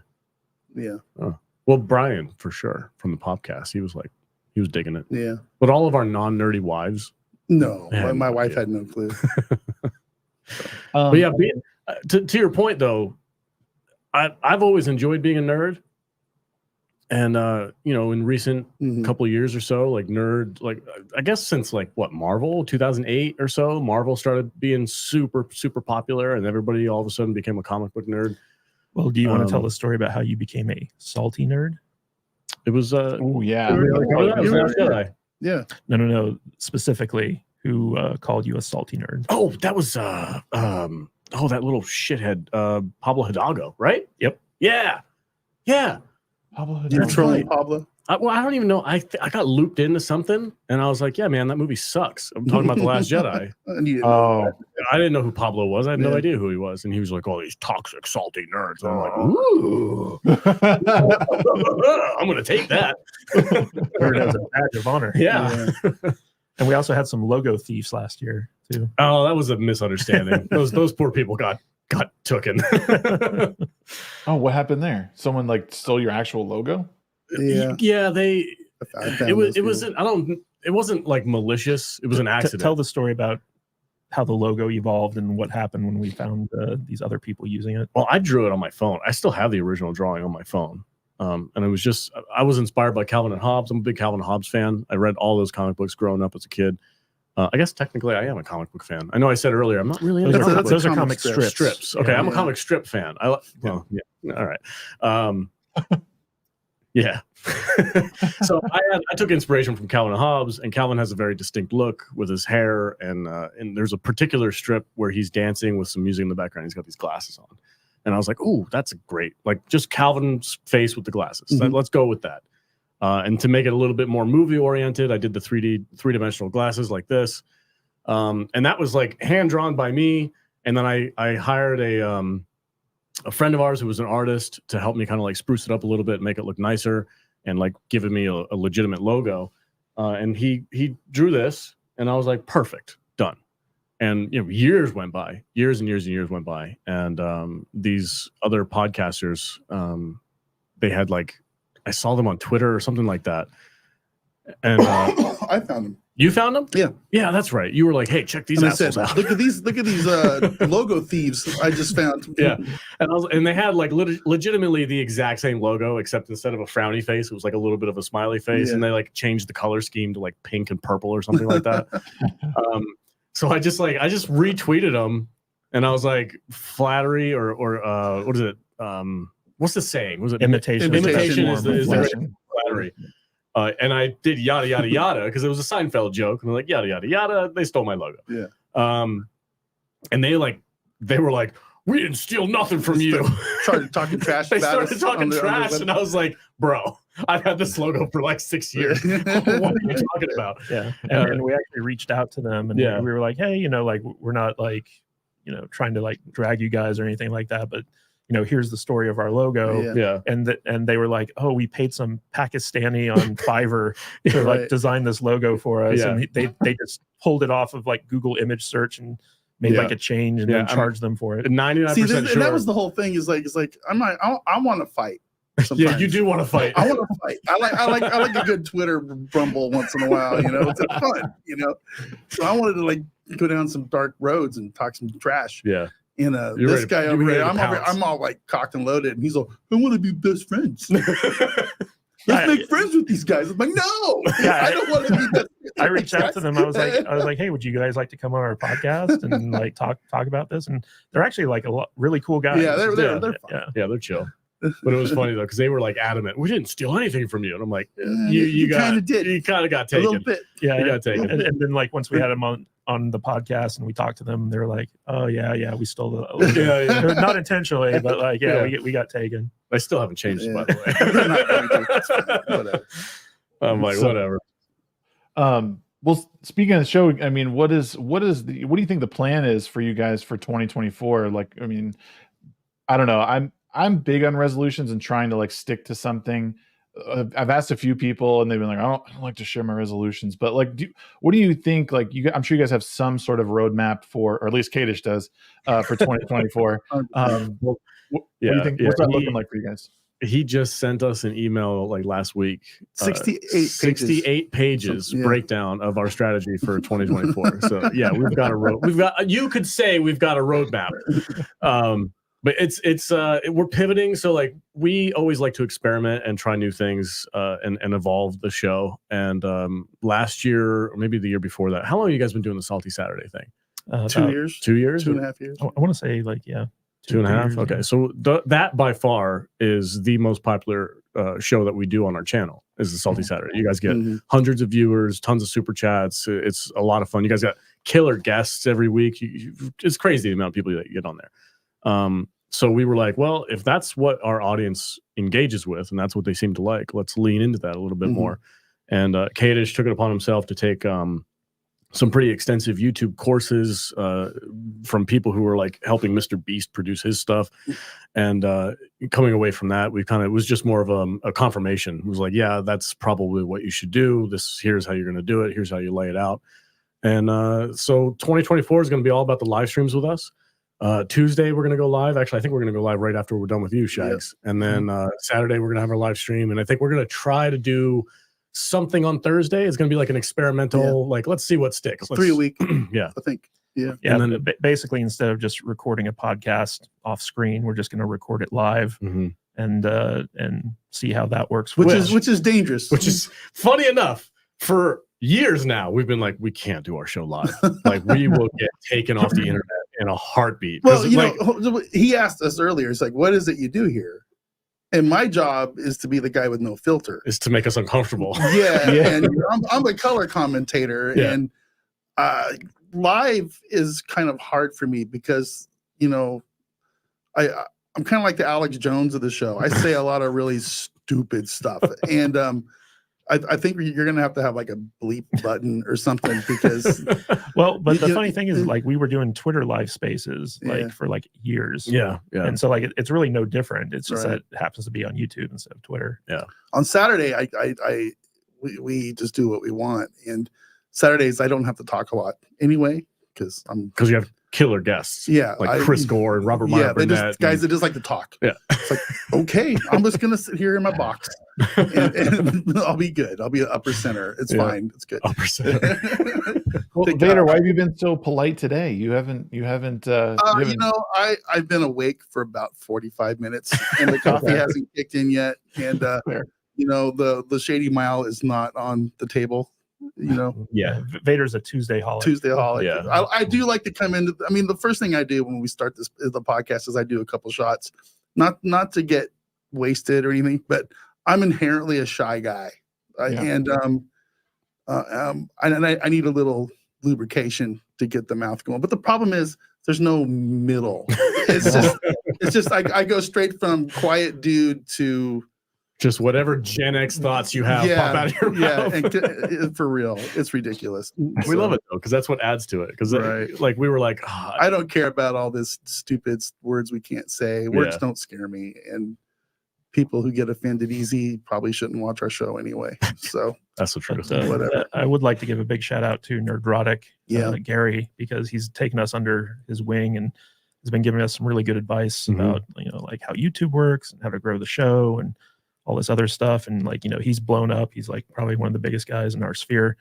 Speaker 2: Yeah. Oh. Well, Brian for sure from the podcast, he was digging it.
Speaker 4: Yeah.
Speaker 2: But all of our non-nerdy wives.
Speaker 4: No, my wife had no clue.
Speaker 2: But yeah, to your point though, I've always enjoyed being a nerd. And you know, in recent couple of years or so, like nerd, like I guess since like what, Marvel 2008 or so, Marvel started being super popular, and everybody all of a sudden became a comic book nerd.
Speaker 3: Well, do you want to tell the story about how you became a salty nerd?
Speaker 2: It was
Speaker 1: oh yeah.
Speaker 4: Yeah.
Speaker 3: No. Specifically, who called you a salty nerd?
Speaker 2: Oh, that was that little shithead, Pablo Hidalgo, right?
Speaker 3: Yep.
Speaker 2: Yeah.
Speaker 1: Pablo
Speaker 4: You're
Speaker 1: Hidalgo.
Speaker 4: trolling Pablo.
Speaker 2: I don't even know. I got looped into something, and I was like, "Yeah, man, that movie sucks." I'm talking about The Last Jedi. I didn't know who Pablo was. I had no idea who he was, and he was like, "Oh, these toxic, salty nerds." And I'm like, "Ooh, I'm gonna take that."
Speaker 3: Nerd as a badge of honor.
Speaker 2: Yeah.
Speaker 3: And we also had some logo thieves last year too.
Speaker 2: Oh, that was a misunderstanding. those poor people got tooken.
Speaker 1: Oh, what happened there? Someone like stole your actual logo?
Speaker 2: Yeah, it wasn't like malicious. It was an accident.
Speaker 3: Tell the story about how the logo evolved and what happened when we found these other people using it.
Speaker 2: Well, I drew it on my phone. I still have the original drawing on my phone. And it was I was inspired by Calvin and Hobbes. I'm a big Calvin and Hobbes fan. I read all those comic books growing up as a kid. I guess technically I am a comic book fan. I know I said earlier I'm not really into comic books.
Speaker 3: Those are comic strips.
Speaker 2: Okay, I'm a comic strip fan. All right. Yeah. So I took inspiration from Calvin and Hobbes, and Calvin has a very distinct look with his hair, and there's a particular strip where he's dancing with some music in the background. He's got these glasses on, and I was like, "Ooh, that's a great, like just Calvin's face with the glasses. Let's go with that." And to make it a little bit more movie oriented, I did the 3D glasses like this, and that was like hand drawn by me. And then I hired a friend of ours who was an artist to help me kind of like spruce it up a little bit, make it look nicer, and like giving me a legitimate logo. And he drew this, and I was like, perfect, done. And you know, years went by, years and years went by, and these other podcasters, they had like, I saw them on Twitter or something like that, and
Speaker 4: I found them.
Speaker 2: You found them? Yeah, that's right. You were like, "Hey, check these assholes out.
Speaker 4: Look at these logo thieves I just found."
Speaker 2: Yeah, and they had like legitimately the exact same logo, except instead of a frowny face, it was like a little bit of a smiley face, and they like changed the color scheme to like pink and purple or something like that. So I just retweeted them, and I was like, flattery or what is it? What's the saying? Was it
Speaker 3: imitation?
Speaker 2: Imitation is the great flattery. And I did yada yada yada because it was a Seinfeld joke, and they're like yada yada yada. They stole my logo.
Speaker 4: Yeah.
Speaker 2: And they were like, we didn't steal nothing from you.
Speaker 4: Started talking trash.
Speaker 2: They started talking trash, and I was like, bro, I've had this logo for like 6 years. What are you talking about?
Speaker 3: Yeah. And we actually reached out to them, and we were like, hey, like we're not like, trying to like drag you guys or anything like that, but here's the story of our logo.
Speaker 2: Yeah.
Speaker 3: And they were like, oh, we paid some Pakistani on Fiverr to like design this logo for us.
Speaker 2: Yeah.
Speaker 3: And they just pulled it off of like Google image search and made like a change and then charged them for it.
Speaker 2: 99% sure.
Speaker 4: And that was the whole thing is like, I'm like, I want to fight. Sometimes.
Speaker 2: Yeah, you do want to fight.
Speaker 4: I want to fight. I like a good Twitter rumble once in a while, it's fun, So I wanted to like go down some dark roads and talk some trash.
Speaker 2: Yeah.
Speaker 4: This guy over here, I'm all like cocked and loaded, and he's all, I want to be best friends. Let's make friends with these guys. I'm like, no, I don't want to be best friends.
Speaker 3: I reached out to them. I was like, hey, would you guys like to come on our podcast and like talk about this? And they're actually like really cool guys.
Speaker 4: Yeah, they're fun.
Speaker 2: Yeah, they're chill. But it was funny though, because they were like adamant, we didn't steal anything from you. And I'm like, you kind of did. You kind of got taken.
Speaker 4: A little bit.
Speaker 3: Yeah,
Speaker 2: you got taken.
Speaker 3: And then like once we had them on the podcast and we talked to them, they were like, oh yeah, we stole the not intentionally, but like we got taken.
Speaker 2: I still haven't changed by the way. Whatever. I'm like, whatever.
Speaker 1: Well, speaking of the show, I mean, what do you think the plan is for you guys for 2024? Like, I mean, I don't know. I'm big on resolutions and trying to like stick to something. I've asked a few people and they've been like, I don't like to share my resolutions, but like, what do you think? Like, I'm sure you guys have some sort of roadmap for, or at least Kadish does, for 2024. What do you think? What's that looking like for you guys?
Speaker 2: He just sent us an email like last week.
Speaker 4: 68
Speaker 2: pages breakdown of our strategy for 2024. So yeah, you could say we've got a roadmap. But it's we're pivoting. So like we always like to experiment and try new things and evolve the show. And last year, or maybe the year before that, how long have you guys been doing the Salty Saturday thing?
Speaker 4: 2 years.
Speaker 2: 2 years?
Speaker 4: 2.5 years.
Speaker 3: I want to say like,
Speaker 2: 2.5.
Speaker 3: years,
Speaker 2: okay. So that by far is the most popular show that we do on our channel is the Salty Saturday. You guys get hundreds of viewers, tons of super chats. It's a lot of fun. You guys got killer guests every week. It's crazy the amount of people that you get on there. So we were like, well, if that's what our audience engages with and that's what they seem to like, let's lean into that a little bit more. And Kadish took it upon himself to take some pretty extensive YouTube courses from people who were like helping Mr. Beast produce his stuff. And coming away from that, it was just more of a confirmation. It was like, yeah, that's probably what you should do. Here's how you're going to do it. Here's how you lay it out. And so 2024 is going to be all about the live streams with us. Tuesday we're going to go live. Actually, I think we're going to go live right after we're done with you, Shags. Yeah. And then Saturday we're going to have our live stream. And I think we're going to try to do something on Thursday. It's going to be like an experimental, like, let's see what sticks.
Speaker 4: 3 a week.
Speaker 2: Yeah.
Speaker 4: I think. Yeah.
Speaker 3: Yeah. And then basically, instead of just recording a podcast off screen, we're just going to record it live and see how that works.
Speaker 4: Which is dangerous.
Speaker 2: Which is funny enough. For years now, we've been like, we can't do our show live. Like, we will get taken off the internet in a heartbeat.
Speaker 4: Well, he asked us earlier, it's like, what is it you do here? And my job is to be the guy with no filter.
Speaker 2: Is to make us uncomfortable.
Speaker 4: Yeah. And I'm a color commentator. Yeah. And live is kind of hard for me because, I'm kind of like the Alex Jones of the show. I say a lot of really stupid stuff. And I think you're going to have like a bleep button or something because.
Speaker 3: Well, but the funny thing is, like, we were doing Twitter live spaces for like years.
Speaker 2: Yeah.
Speaker 3: And so like it's really no different. It's just that it happens to be on YouTube instead of Twitter.
Speaker 2: Yeah.
Speaker 4: On Saturday, we just do what we want, and Saturdays I don't have to talk a lot anyway because
Speaker 2: you have killer guests.
Speaker 4: Yeah,
Speaker 2: like Chris Gore and Robert Meyer.
Speaker 4: Yeah, guys that just like to talk.
Speaker 2: Yeah,
Speaker 4: it's like, okay, I'm just gonna sit here in my box and I'll be good. I'll be an upper center. It's fine. It's good.
Speaker 2: Upper center.
Speaker 1: Well, Vader, why have you been so polite today? You haven't.
Speaker 4: I've been awake for about 45 minutes, and the coffee hasn't kicked in yet. And the Shady Mile is not on the table.
Speaker 3: Yeah, Vader's a Tuesday holic.
Speaker 2: Yeah,
Speaker 4: I do like to come into. I mean, the first thing I do when we start the podcast is I do a couple shots, not to get wasted or anything, but I'm inherently a shy guy, and I need a little lubrication to get the mouth going. But the problem is there's no middle. It's just I go straight from quiet dude to
Speaker 2: Just whatever Gen X thoughts you have pop out of your mouth.
Speaker 4: And for real, it's ridiculous.
Speaker 2: We love it though, because that's what adds to it. Because like we were like,
Speaker 4: I don't care about all this stupid words we can't say. Words don't scare me, and people who get offended easy probably shouldn't watch our show anyway. So
Speaker 2: that's the truth.
Speaker 4: Whatever.
Speaker 3: I would like to give a big shout out to Nerdrotic, Gary, because he's taken us under his wing and has been giving us some really good advice about like how YouTube works and how to grow the show and all this other stuff. And like, he's blown up. He's like probably one of the biggest guys in our sphere.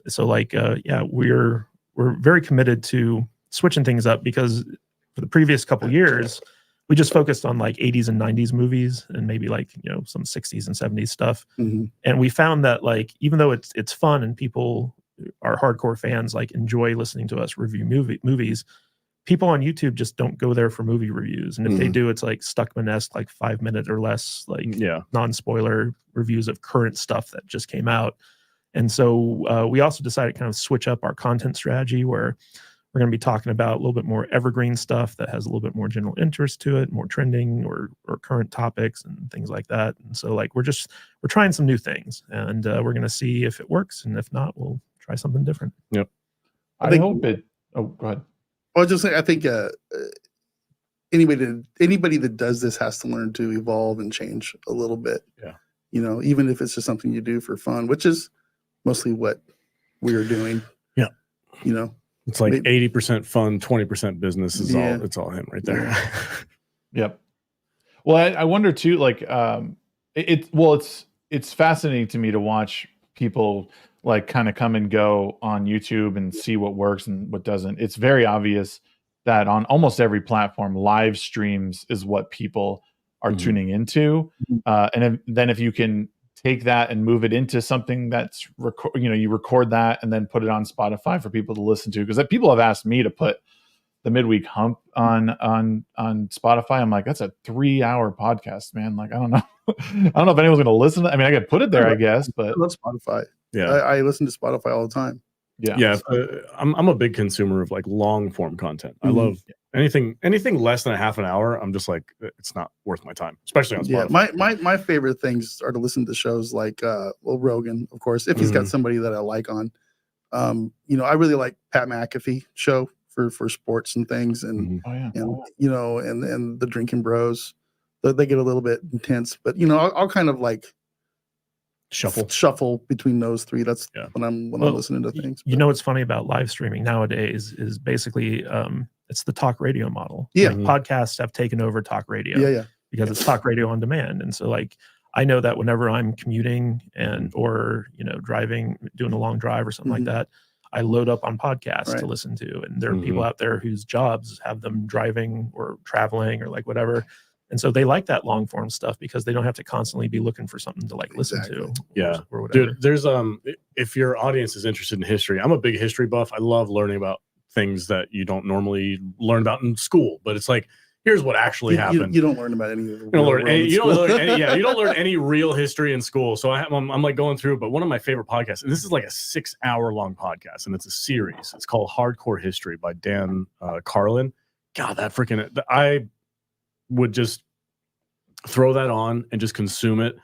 Speaker 3: So like, we're very committed to switching things up, because for the previous couple years, we just focused on like 80s and 90s movies and maybe like, some 60s and 70s stuff. And we found that like, even though it's fun and people, our hardcore fans, like enjoy listening to us review movies, people on YouTube just don't go there for movie reviews. And if they do, it's like Stuckman-esque, like 5 minute or less, like non-spoiler reviews of current stuff that just came out. And so we also decided to kind of switch up our content strategy, where we're going to be talking about a little bit more evergreen stuff that has a little bit more general interest to it, more trending or current topics and things like that. And so like, we're trying some new things, and we're going to see if it works. And if not, we'll try something different.
Speaker 2: Yep.
Speaker 1: I hope it. Oh, go ahead.
Speaker 4: I was just saying, I think anybody that does this has to learn to evolve and change a little bit.
Speaker 2: Yeah.
Speaker 4: Even if it's just something you do for fun, which is mostly what we are doing.
Speaker 2: Yeah.
Speaker 4: It's
Speaker 2: like 80% fun, 20% business is all. It's all him right there.
Speaker 4: Yeah.
Speaker 1: Yep. Well, I wonder too. Like, it's fascinating to me to watch people like kind of come and go on YouTube and see what works and what doesn't. It's very obvious that on almost every platform, live streams is what people are tuning into. And then if you can take that and move it into something that's you record that and then put it on Spotify for people to listen to, because people have asked me to put the midweek hump on Spotify. I'm like, that's a 3-hour podcast, man. Like, I don't know. I don't know if anyone's going to listen. I mean, I could put it there, I guess, but
Speaker 4: I love Spotify.
Speaker 2: Yeah.
Speaker 4: I listen to Spotify all the time.
Speaker 2: Yeah. I'm a big consumer of like long form content. I love anything less than a half an hour. I'm just like, it's not worth my time, especially on Spotify.
Speaker 4: Yeah. My favorite things are to listen to shows like, Rogan, of course, if he's got somebody that I like on. I really like Pat McAfee show for sports and things, and and the Drinking Bros. They get a little bit intense, but I'll kind of like shuffle between those three. That's when I'm listening to things.
Speaker 3: What's funny about live streaming nowadays is basically it's the talk radio model.
Speaker 4: Yeah.
Speaker 3: Like, podcasts have taken over talk radio.
Speaker 4: Yeah.
Speaker 3: Because it's talk radio on demand. And so like, I know that whenever I'm commuting or driving, doing a long drive or something like that, I load up on podcasts to listen to. And there are people out there whose jobs have them driving or traveling or like whatever. And so they like that long form stuff because they don't have to constantly be looking for something to like listen to. Or whatever.
Speaker 2: Dude, there's if your audience is interested in history, I'm a big history buff. I love learning about things that you don't normally learn about in school, but it's like, here's what actually happened.
Speaker 4: You don't learn about any of the
Speaker 2: you don't learn any real history in school. So I'm like going through, but one of my favorite podcasts, and this is like a 6-hour long podcast, and it's a series. It's called Hardcore History by Dan Carlin. God, that freaking, I would just throw that on and just consume it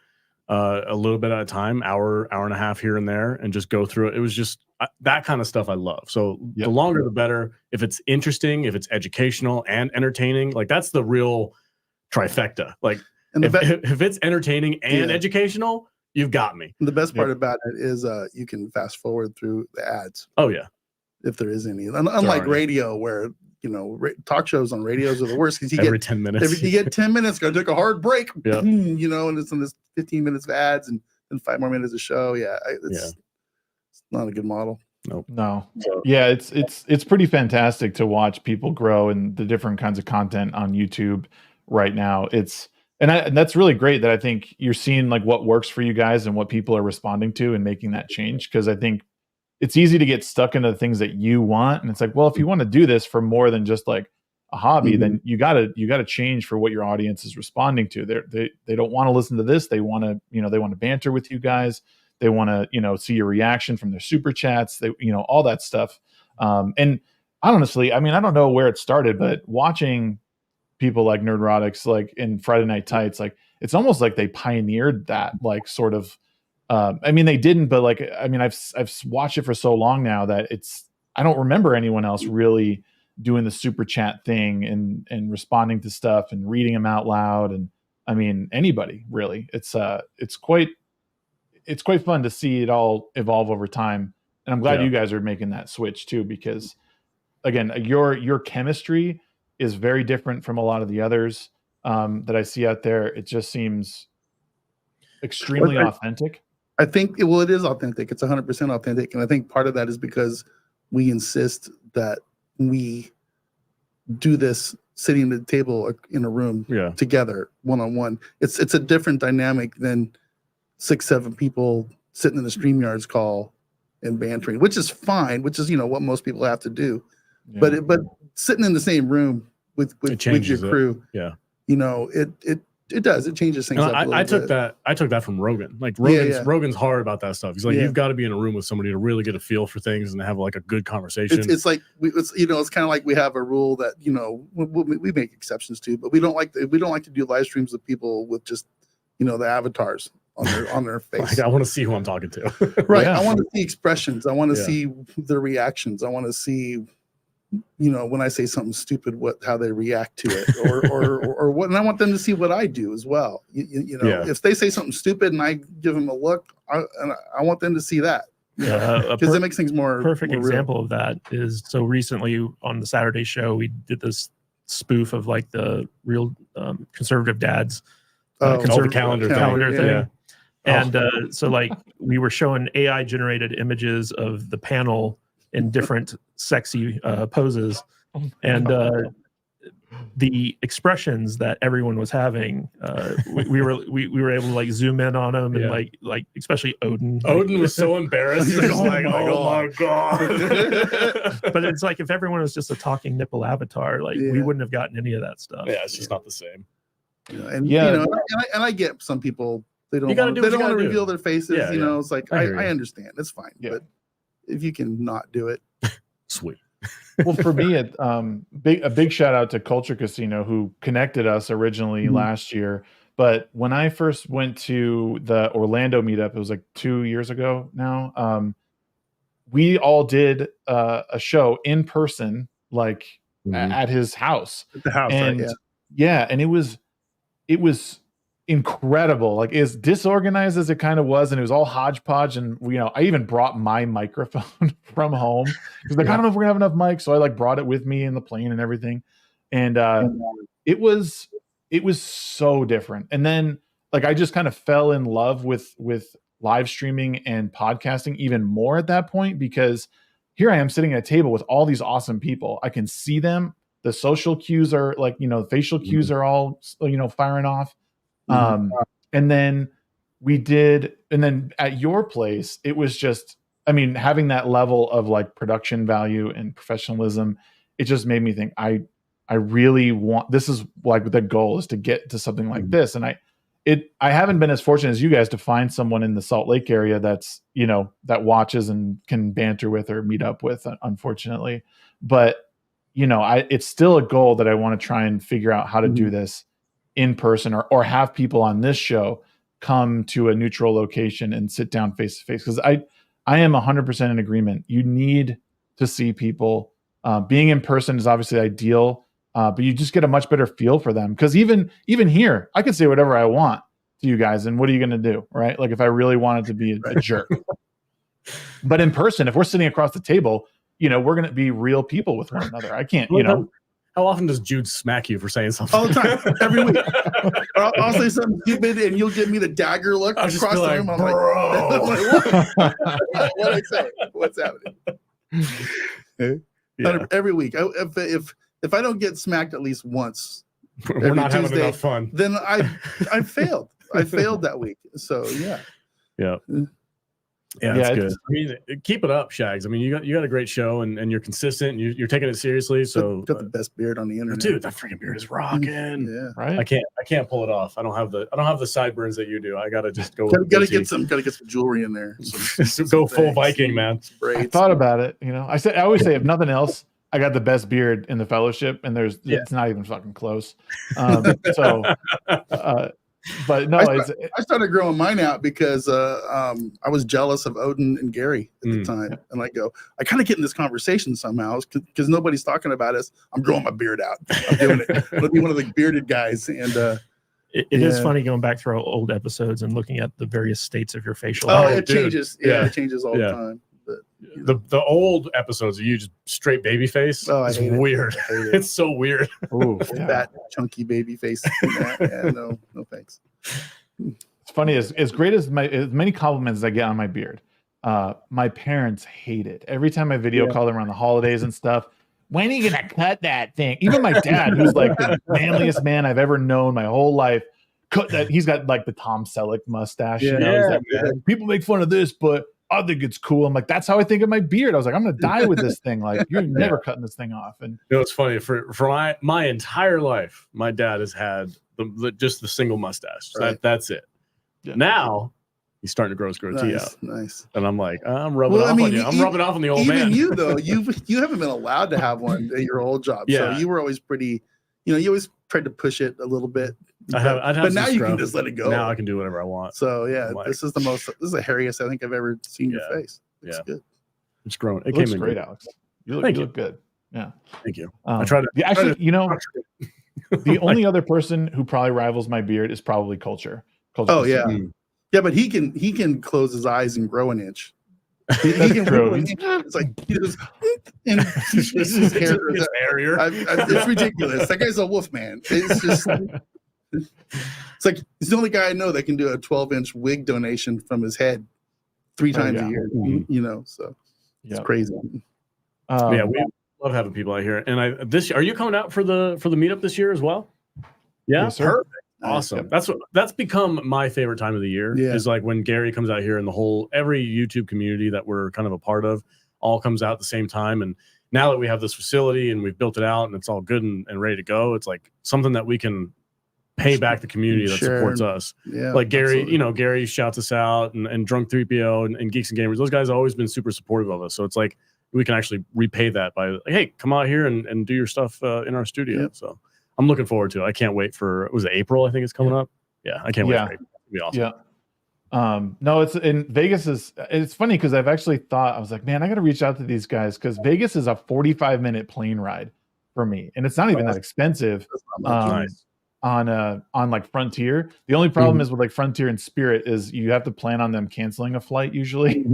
Speaker 2: a little bit at a time, hour and a half here and there, and just go through it. It was just that kind of stuff I love. So the longer the better. If it's interesting, if it's educational and entertaining, like that's the real trifecta. Like if it's entertaining and educational, you've got me.
Speaker 4: And the best part about it is you can fast forward through the ads.
Speaker 2: Oh yeah,
Speaker 4: if there is any. Unlike radio, where talk shows on radios are the worst because
Speaker 2: every 10 minutes.
Speaker 4: You get 10 minutes, gotta take a hard break. And it's in this 15 minutes of ads and 5 more minutes of show. It's not a good model.
Speaker 2: Nope.
Speaker 1: No. Yeah, it's pretty fantastic to watch people grow and the different kinds of content on YouTube right now. And that's really great that I think you're seeing like what works for you guys and what people are responding to and making that change, because I think it's easy to get stuck into the things that you want. And it's like, well, if you want to do this for more than just like a hobby, then you gotta change for what your audience is responding to. They don't want to listen to this. They want to, they want to banter with you guys. They want to, see your reaction from their super chats. They, all that stuff. And honestly, I mean, I don't know where it started, but watching people like Nerdrotics, like in Friday Night Tights, like it's almost like they pioneered that, like sort of. I mean, they didn't, but like, I mean, I've watched it for so long now that I don't remember anyone else really doing the super chat thing and responding to stuff and reading them out loud. And I mean, anybody really. It's quite fun to see it all evolve over time. And I'm glad you guys are making that switch too, because again, your chemistry is very different from a lot of the others that I see out there. It just seems extremely authentic.
Speaker 4: I think it is authentic. It's 100% authentic. And I think part of that is because we insist that we do this sitting at the table in a room together, one-on-one. It's a different dynamic than 6-7 people sitting in the StreamYards call and bantering, which is fine, which is, what most people have to do. Yeah. But sitting in the same room with your crew, it does. It changes things up a little bit. I took that from Rogan. Like Rogan's hard about that stuff. He's like, you've got to be in a room with somebody to really get a feel for things and have like a good conversation. It's like it's kind of like we have a rule that we make exceptions to, but we don't like to do live streams with people with just the avatars on their face.
Speaker 2: Like, I want to see who I'm talking to.
Speaker 4: Right. Yeah. I want to see expressions. I want to see their reactions. I want to see when I say something stupid, how they react to it, or what, and I want them to see what I do as well. If they say something stupid and I give them a look, I want them to see that. Because it makes things more.
Speaker 3: Perfect
Speaker 4: more
Speaker 3: example
Speaker 4: real.
Speaker 3: of that is so recently on the Saturday show we did this spoof of like the real conservative dads,
Speaker 2: the calendar
Speaker 3: thing.
Speaker 2: Yeah.
Speaker 3: And so like we were showing AI generated images of the panel in different sexy poses, and the expressions that everyone was having, we were able to like zoom in on them, and like especially Odin.
Speaker 2: Odin was so embarrassed. He was like, oh my god.
Speaker 3: But it's like if everyone was just a talking nipple avatar, like we wouldn't have gotten any of that stuff.
Speaker 2: Yeah, it's just not the same.
Speaker 4: And I get some people they don't want to reveal their faces. It's like I understand. It's fine, but if you can not do it,
Speaker 2: sweet.
Speaker 1: Well, for me, a big shout out to Culture Casino who connected us originally last year. But when I first went to the Orlando meetup, it was like 2 years ago now. We all did a show in person, like at his house.
Speaker 2: At the house,
Speaker 1: and
Speaker 2: right?
Speaker 1: And it was incredible, like as disorganized as it kind of was, and it was all hodgepodge. And I even brought my microphone from home because I don't know if we're gonna have enough mics, so I like brought it with me in the plane and everything. And it was so different. And then like I just kind of fell in love with live streaming and podcasting even more at that point, because here I am sitting at a table with all these awesome people. I can see them. The social cues are like facial cues are all firing off. And then at your place, it was just, having that level of like production value and professionalism, it just made me think I really want, this is like the goal is to get to something like this. And I haven't been as fortunate as you guys to find someone in the Salt Lake area that's, that watches and can banter with or meet up with, unfortunately. But, it's still a goal that I want to try and figure out how to do this in person or have people on this show come to a neutral location and sit down face to face. Because I am 100% in agreement. You need to see people. Being in person is obviously ideal, but you just get a much better feel for them. Because even here, I can say whatever I want to you guys, and what are you going to do, right? Like if I really wanted to be a jerk. But in person, if we're sitting across the table, we're going to be real people with one another. I can't,
Speaker 2: How often does Jude smack you for saying something?
Speaker 4: All the time, every week. I'll say something stupid, and you'll give me the dagger look across the room. I'm like, what I say? What's happening? Every week. If I don't get smacked at least once,
Speaker 2: we're not having enough fun.
Speaker 4: Then I failed. I failed that week. So
Speaker 2: yeah. Yeah, that's good. Keep it up, Shags. You got a great show, and you're consistent. And you're taking it seriously. So
Speaker 4: got the best beard on the internet,
Speaker 2: dude. That freaking beard is rocking.
Speaker 4: Yeah,
Speaker 1: right.
Speaker 2: I can't pull it off. I don't have the sideburns that you do. I gotta just go.
Speaker 4: Gotta get some jewelry in there.
Speaker 2: Go full Viking, man.
Speaker 1: I thought about it. I always say if nothing else, I got the best beard in the fellowship, and it's not even fucking close. But no,
Speaker 4: I started growing mine out because I was jealous of Odin and Gary at the time, and I kind of get in this conversation somehow because nobody's talking about us. I'm growing my beard out. I'm doing it. I'm gonna be one of the bearded guys, and
Speaker 3: it is funny going back through old episodes and looking at the various states of your facial.
Speaker 4: It changes. Yeah, it changes all the time. But,
Speaker 2: the old episodes, you just straight baby face.
Speaker 4: Oh,
Speaker 2: it's weird. It's so weird.
Speaker 1: Ooh,
Speaker 4: that chunky baby face. No thanks.
Speaker 1: It's funny, as great as many compliments as I get on my beard, my parents hate it. Every time I video call them around the holidays and stuff, when are you gonna cut that thing? Even my dad, who's like the manliest man I've ever known my whole life, cut that. He's got like the Tom Selleck mustache. People make fun of this, but I think it's cool. I'm like, that's how I think of my beard. I was like, I'm gonna die with this thing. Like, you're never cutting this thing off. And
Speaker 2: it's funny, for my entire life, my dad has had just the single mustache.
Speaker 4: Right.
Speaker 2: That's it. Yeah. Now he's starting to grow his goatee out.
Speaker 4: Nice.
Speaker 2: And I'm like, I'm rubbing off on you. I'm rubbing off on the old man.
Speaker 4: Even you though, you haven't been allowed to have one at your old job.
Speaker 2: Yeah.
Speaker 4: So you were always pretty, you always tried to push it a little bit.
Speaker 2: But
Speaker 4: now you can just let it go.
Speaker 2: Now I can do whatever I want.
Speaker 4: So yeah, this is the hairiest I think I've ever seen your face. It's good.
Speaker 2: It's grown.
Speaker 1: It looks great, Alex. You look good. Yeah.
Speaker 2: Thank you.
Speaker 1: I try to actually, the only other person who probably rivals my beard is probably Culture.
Speaker 4: Oh yeah. Yeah, but he can close his eyes and grow an inch. He can
Speaker 1: true.
Speaker 4: It's like he does, and his hair is
Speaker 2: hairier.
Speaker 4: It's ridiculous. That guy's a wolf man. It's just it's like he's the only guy I know that can do a 12-inch wig donation from his head 3 times a year. So it's crazy.
Speaker 2: We love having people out here. And are you coming out for the meetup this year as well? Yeah,
Speaker 1: yes, sir.
Speaker 2: Perfect. Awesome. That's become my favorite time of the year. Is like when Gary comes out here and every YouTube community that we're kind of a part of all comes out at the same time. And now that we have this facility and we've built it out and it's all good and ready to go, it's like something that we can pay back the community that supports us. Yeah, like Gary, Gary shouts us out and Drunk 3PO and Geeks and Gamers. Those guys have always been super supportive of us. So it's like we can actually repay that by like, hey, come out here and do your stuff in our studio. Yep. So I'm looking forward to it. I can't wait for, was it April? I think it's coming up. Yeah, I can't wait for April. It'll be awesome.
Speaker 1: Yeah. No, it's in Vegas it's funny because I've actually thought, I was like, man, I got to reach out to these guys because Vegas is a 45-minute plane ride for me. And it's not even that expensive.
Speaker 2: Nice.
Speaker 1: On like Frontier. The only problem is with like Frontier and Spirit is you have to plan on them canceling a flight usually.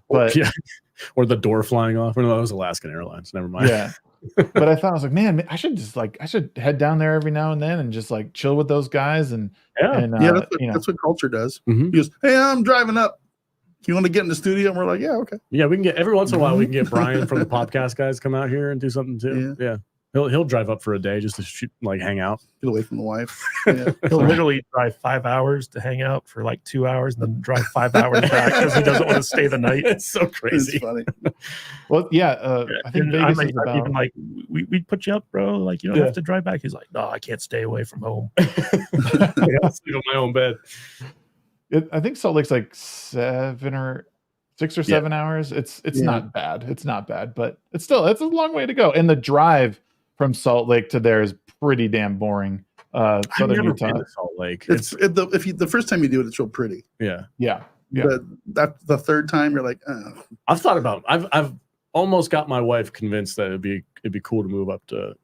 Speaker 1: But
Speaker 2: or the door flying off. No, that was Alaskan Airlines. Never mind.
Speaker 1: Yeah. But I thought, I was like, man, I should head down there every now and then and just like chill with those guys and
Speaker 4: that's what Culture does. He goes, hey, I'm driving up. You want to get in the studio? And we're like, yeah, okay.
Speaker 2: Yeah, we can get every once in a while we can get Brian from the podcast guys come out here and do something too. Yeah. He'll drive up for a day just to shoot, like hang out,
Speaker 4: get away from the wife.
Speaker 3: He'll literally drive 5 hours to hang out for like 2 hours, and then drive 5 hours back because he doesn't want to stay the night.
Speaker 2: It's so crazy.
Speaker 4: It's funny.
Speaker 1: Well, I think Vegas is about.
Speaker 3: Even like we'd put you up, bro. Like you don't have to drive back. He's like, no, I can't stay away from home.
Speaker 2: I'll sleep on my own bed.
Speaker 1: I think Salt Lake's like 6 or 7 hours. It's not bad. It's not bad, but it's a long way to go. And the drive from Salt Lake to there is pretty damn boring. Southern Utah.
Speaker 2: Been to Salt Lake.
Speaker 4: The first time you do it, it's real pretty.
Speaker 2: Yeah.
Speaker 4: But the third time, you're like, oh.
Speaker 2: I've thought about. I've almost got my wife convinced that it'd be cool to move up to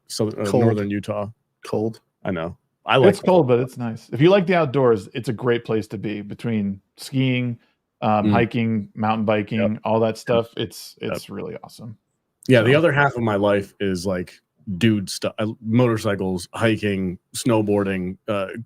Speaker 2: northern Utah.
Speaker 4: Cold.
Speaker 2: I know. It's
Speaker 1: cold, but it's nice. If you like the outdoors, it's a great place to be. Between skiing, hiking, mountain biking, all that stuff, it's really awesome.
Speaker 2: Yeah, the other half of my life is like dude stuff, motorcycles, hiking, snowboarding,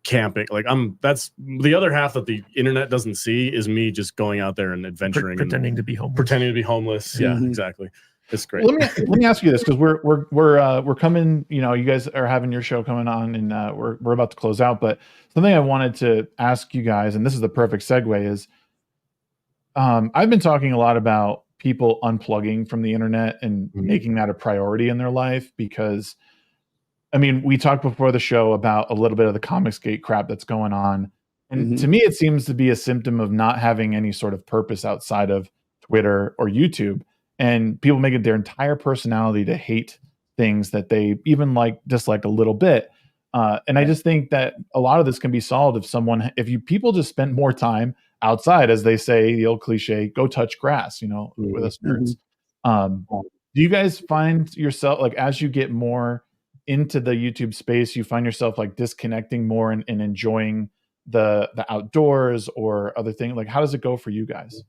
Speaker 2: camping. Like that's the other half that the internet doesn't see is me just going out there and adventuring,
Speaker 3: pretending to be homeless.
Speaker 2: Yeah, exactly. It's great.
Speaker 1: Let me ask you this because we're coming. You guys are having your show coming on, and we're about to close out. But something I wanted to ask you guys, and this is the perfect segue, is I've been talking a lot about people unplugging from the internet and making that a priority in their life because, I mean, we talked before the show about a little bit of the Comicsgate crap that's going on. And to me, it seems to be a symptom of not having any sort of purpose outside of Twitter or YouTube. and people make it their entire personality to hate things that they even dislike a little bit. And I just think that a lot of this can be solved if people just spent more time outside, as they say, the old cliche, go touch grass, with us nerds. Do you guys find yourself, like, as you get more into the YouTube space, you find yourself like disconnecting more and enjoying the outdoors or other things? Like, how does it go for you guys?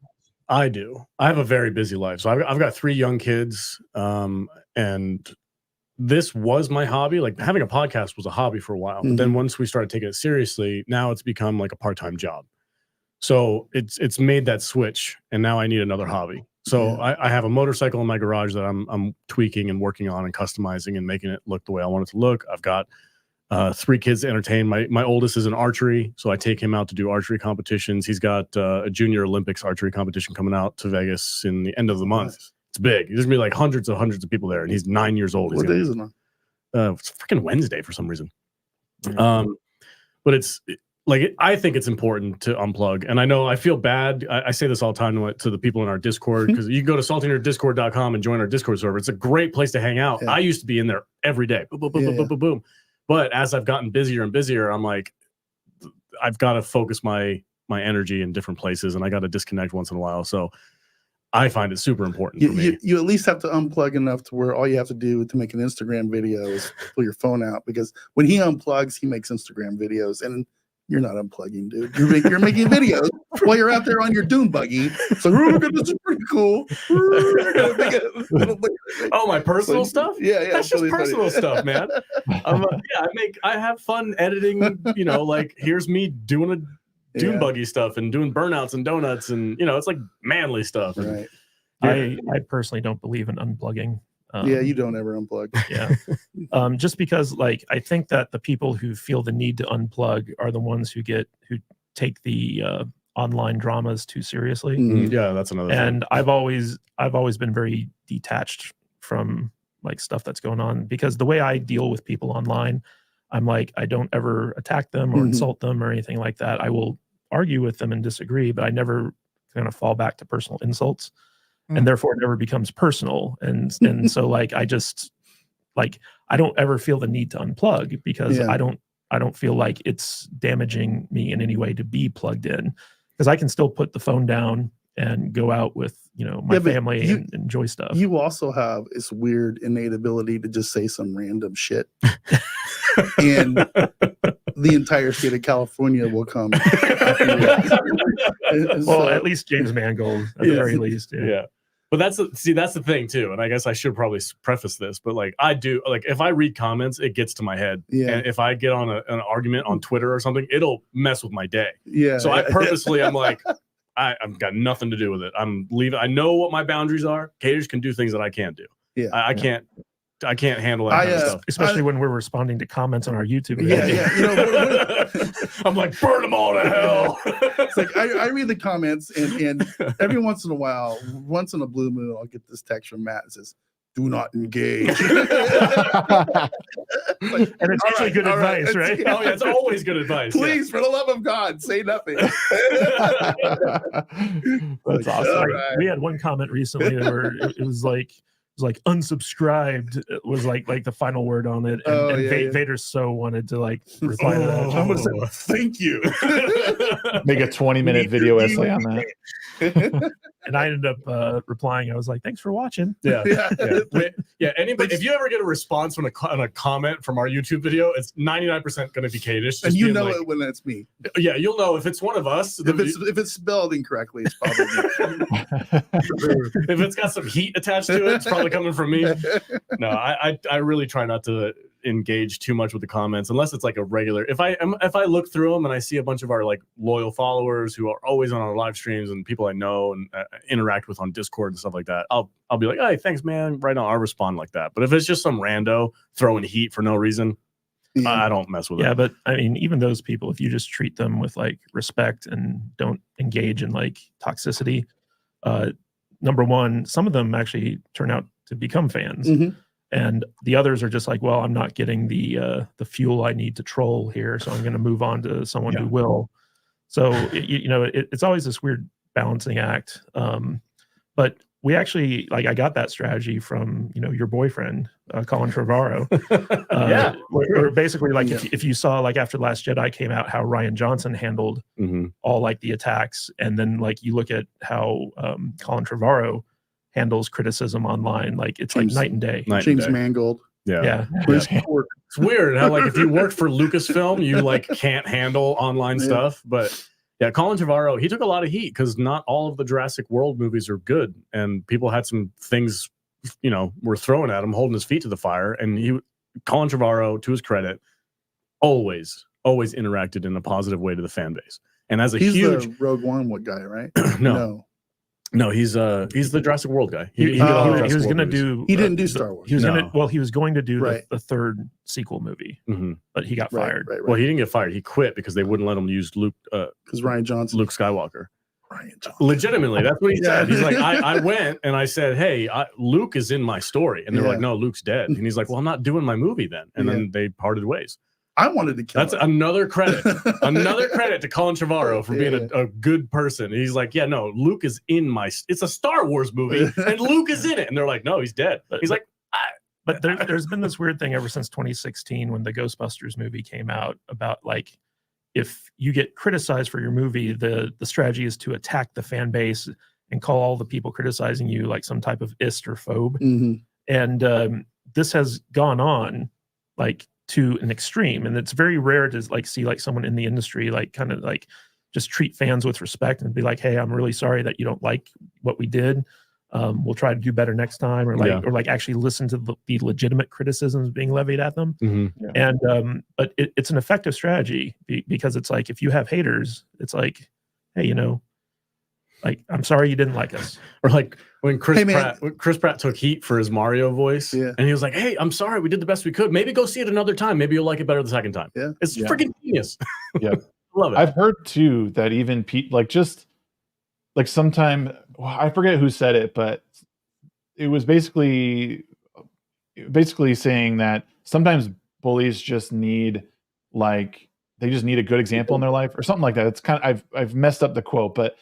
Speaker 2: I do. I have a very busy life. So I've got 3 young kids, and this was my hobby. Like, having a podcast was a hobby for a while. But then once we started taking it seriously, now it's become like a part-time job. So it's made that switch, and now I need another hobby. So I have a motorcycle in my garage that I'm tweaking and working on and customizing and making it look the way I want it to look. I've got 3 kids to entertain. My oldest is in archery, so I take him out to do archery competitions. He's got a junior Olympics archery competition coming out to Vegas in the end of the month. Nice. It's big. There's gonna be like hundreds of people there, and he's 9 years old.
Speaker 4: What day is it on?
Speaker 2: It's freaking Wednesday for some reason. But I think it's important to unplug. And I know I feel bad. I say this all the time to the people in our Discord, because you can go to saltinerdiscord.com and join our Discord server. It's a great place to hang out. Yeah. I used to be in there every day. Boom, boom, boom, boom, boom, boom, boom. But as I've gotten busier and busier, I'm like, I've got to focus my energy in different places, and I got to disconnect once in a while. So I find it super important for me.
Speaker 4: You at least have to unplug enough to where all you have to do to make an Instagram video is pull your phone out, because when he unplugs, he makes Instagram videos, and you're not unplugging, dude. You're making videos while you're out there on your dune buggy. So this is pretty cool.
Speaker 2: Oh, my personal stuff?
Speaker 4: Yeah.
Speaker 2: That's just personal stuff, man. I have fun editing. Like, here's me doing a dune buggy stuff and doing burnouts and donuts, and it's like manly stuff.
Speaker 4: Right.
Speaker 3: I personally don't believe in unplugging.
Speaker 4: You don't ever unplug.
Speaker 3: Yeah. Just because, like, I think that the people who feel the need to unplug are the ones who take the online dramas too seriously.
Speaker 2: Yeah, that's another thing.
Speaker 3: And I've always been very detached from like stuff that's going on, because the way I deal with people online, I'm like, I don't ever attack them or insult them or anything like that. I will argue with them and disagree, but I never kind of fall back to personal insults. And therefore it never becomes personal. And so, like, I just, like, I don't ever feel the need to unplug, because I don't feel like it's damaging me in any way to be plugged in, because I can still put the phone down and go out with, my family and enjoy stuff.
Speaker 4: You also have this weird innate ability to just say some random shit. And the entire state of California will come.
Speaker 3: Well, at least James Mangold, at the very least.
Speaker 2: Yeah. But that's the thing too. And I guess I should probably preface this, but like, I do, like, if I read comments, it gets to my head. Yeah. And if I get on an argument on Twitter or something, it'll mess with my day. Yeah. So I purposely, I'm like, I've got nothing to do with it. I'm leaving. I know what my boundaries are. Caters can do things that I can't do. Yeah. I can't handle that kind of stuff.
Speaker 3: Especially when we're responding to comments on our YouTube video.
Speaker 2: I'm like, burn them all to hell.
Speaker 4: It's like, I read the comments, and every once in a while, once in a blue moon, I'll get this text from Matt that says, "Do not engage."
Speaker 3: And it's actually good advice, right?
Speaker 2: Oh yeah, it's always good advice.
Speaker 4: Please, for the love of God, say nothing.
Speaker 3: That's awesome. Right. We had one comment recently where it was like unsubscribed was like the final word on it, and Vader so wanted to like reply to that.
Speaker 4: I would say, thank you.
Speaker 1: Make a 20-minute video essay on that.
Speaker 3: And I ended up replying. I was like, "Thanks for watching."
Speaker 2: Yeah. Anybody, if you ever get a response on a comment from our YouTube video, it's 99% going to be Kadish.
Speaker 4: And you know it when it's me.
Speaker 2: Yeah, you'll know if it's one of us.
Speaker 4: If it's spelled incorrectly, it's probably me.
Speaker 2: If it's got some heat attached to it, it's probably coming from me. No, I really try not to engage too much with the comments unless it's like a regular. If I look through them and I see a bunch of our like loyal followers who are always on our live streams and people I know and interact with on Discord and stuff like that, I'll be like, "Hey, thanks, man." Right now, I'll respond like that. But if it's just some rando throwing heat for no reason, I don't mess with it.
Speaker 3: Yeah, but I mean, even those people, if you just treat them with like respect and don't engage in like toxicity, number one, some of them actually turn out to become fans. And the others are just like, well, I'm not getting the fuel I need to troll here, so I'm going to move on to someone who will. So it's always this weird balancing act. But we actually like I got that strategy from your boyfriend Colin Trevorrow.
Speaker 2: Yeah.
Speaker 3: Where basically like if you saw like after The Last Jedi came out how Rian Johnson handled all like the attacks, and then like you look at how Colin Trevorrow handles criticism online, like it's like night and day.
Speaker 4: James Mangold.
Speaker 3: Yeah.
Speaker 2: It's weird how like if you worked for Lucasfilm, you like can't handle online stuff. But yeah, Colin Trevorrow, he took a lot of heat because not all of the Jurassic World movies are good, and people had some things were throwing at him, holding his feet to the fire. And Colin Trevorrow, to his credit, always interacted in a positive way to the fan base. And as
Speaker 4: he's the Rogue One guy, right?
Speaker 2: No, he's the Jurassic World guy. He
Speaker 3: was going to do.
Speaker 4: He didn't do Star Wars.
Speaker 3: He was going to do the third sequel movie, but he got fired.
Speaker 4: Right.
Speaker 2: Well, he didn't get fired. He quit because they wouldn't let him use Luke.
Speaker 4: Because Rian Johnson,
Speaker 2: Luke Skywalker.
Speaker 4: Rian Johnson.
Speaker 2: Legitimately, that's what he said. He's like, I went and I said, hey, Luke is in my story, and they're like, no, Luke's dead. And he's like, well, I'm not doing my movie then. And then they parted ways.
Speaker 4: I wanted to kill him.
Speaker 2: Another credit to Colin Trevorrow for being a good person. And he's like, yeah, no, Luke is in it's a Star Wars movie and Luke is in it. And they're like, no, he's dead. He's like,
Speaker 3: but there's been this weird thing ever since 2016 when the Ghostbusters movie came out about like, if you get criticized for your movie, the strategy is to attack the fan base and call all the people criticizing you like some type of ist or phobe. And this has gone on like to an extreme, and it's very rare to like see like someone in the industry like kind of like just treat fans with respect and be like, hey, I'm really sorry that you don't like what we did, we'll try to do better next time, or like actually listen to the legitimate criticisms being levied at them. And but it's an effective strategy because it's like if you have haters, it's like, hey, like, I'm sorry you didn't like us.
Speaker 2: Or like when Chris Pratt took heat for his Mario voice, and he was like, hey, I'm sorry, we did the best we could. Maybe go see it another time. Maybe you'll like it better the second time. It's freaking genius. Love it.
Speaker 1: I've heard too that even just like sometime, I forget who said it, but it was basically saying that sometimes bullies just need they just need a good example in their life or something like that. It's kind of, I've messed up the quote, but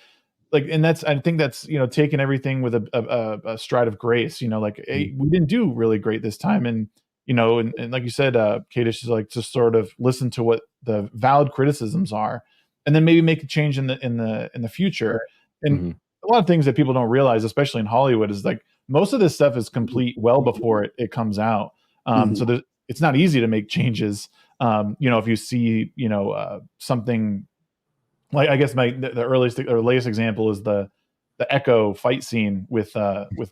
Speaker 1: like, and I think that's, taking everything with a stride of grace, hey, we didn't do really great this time. And, and like you said, Kadish is like, just sort of listen to what the valid criticisms are, and then maybe make a change in the future. And a lot of things that people don't realize, especially in Hollywood, is like most of this stuff is complete well before it comes out. So it's not easy to make changes. If you see, something, like, I guess the earliest or latest example is the Echo fight scene with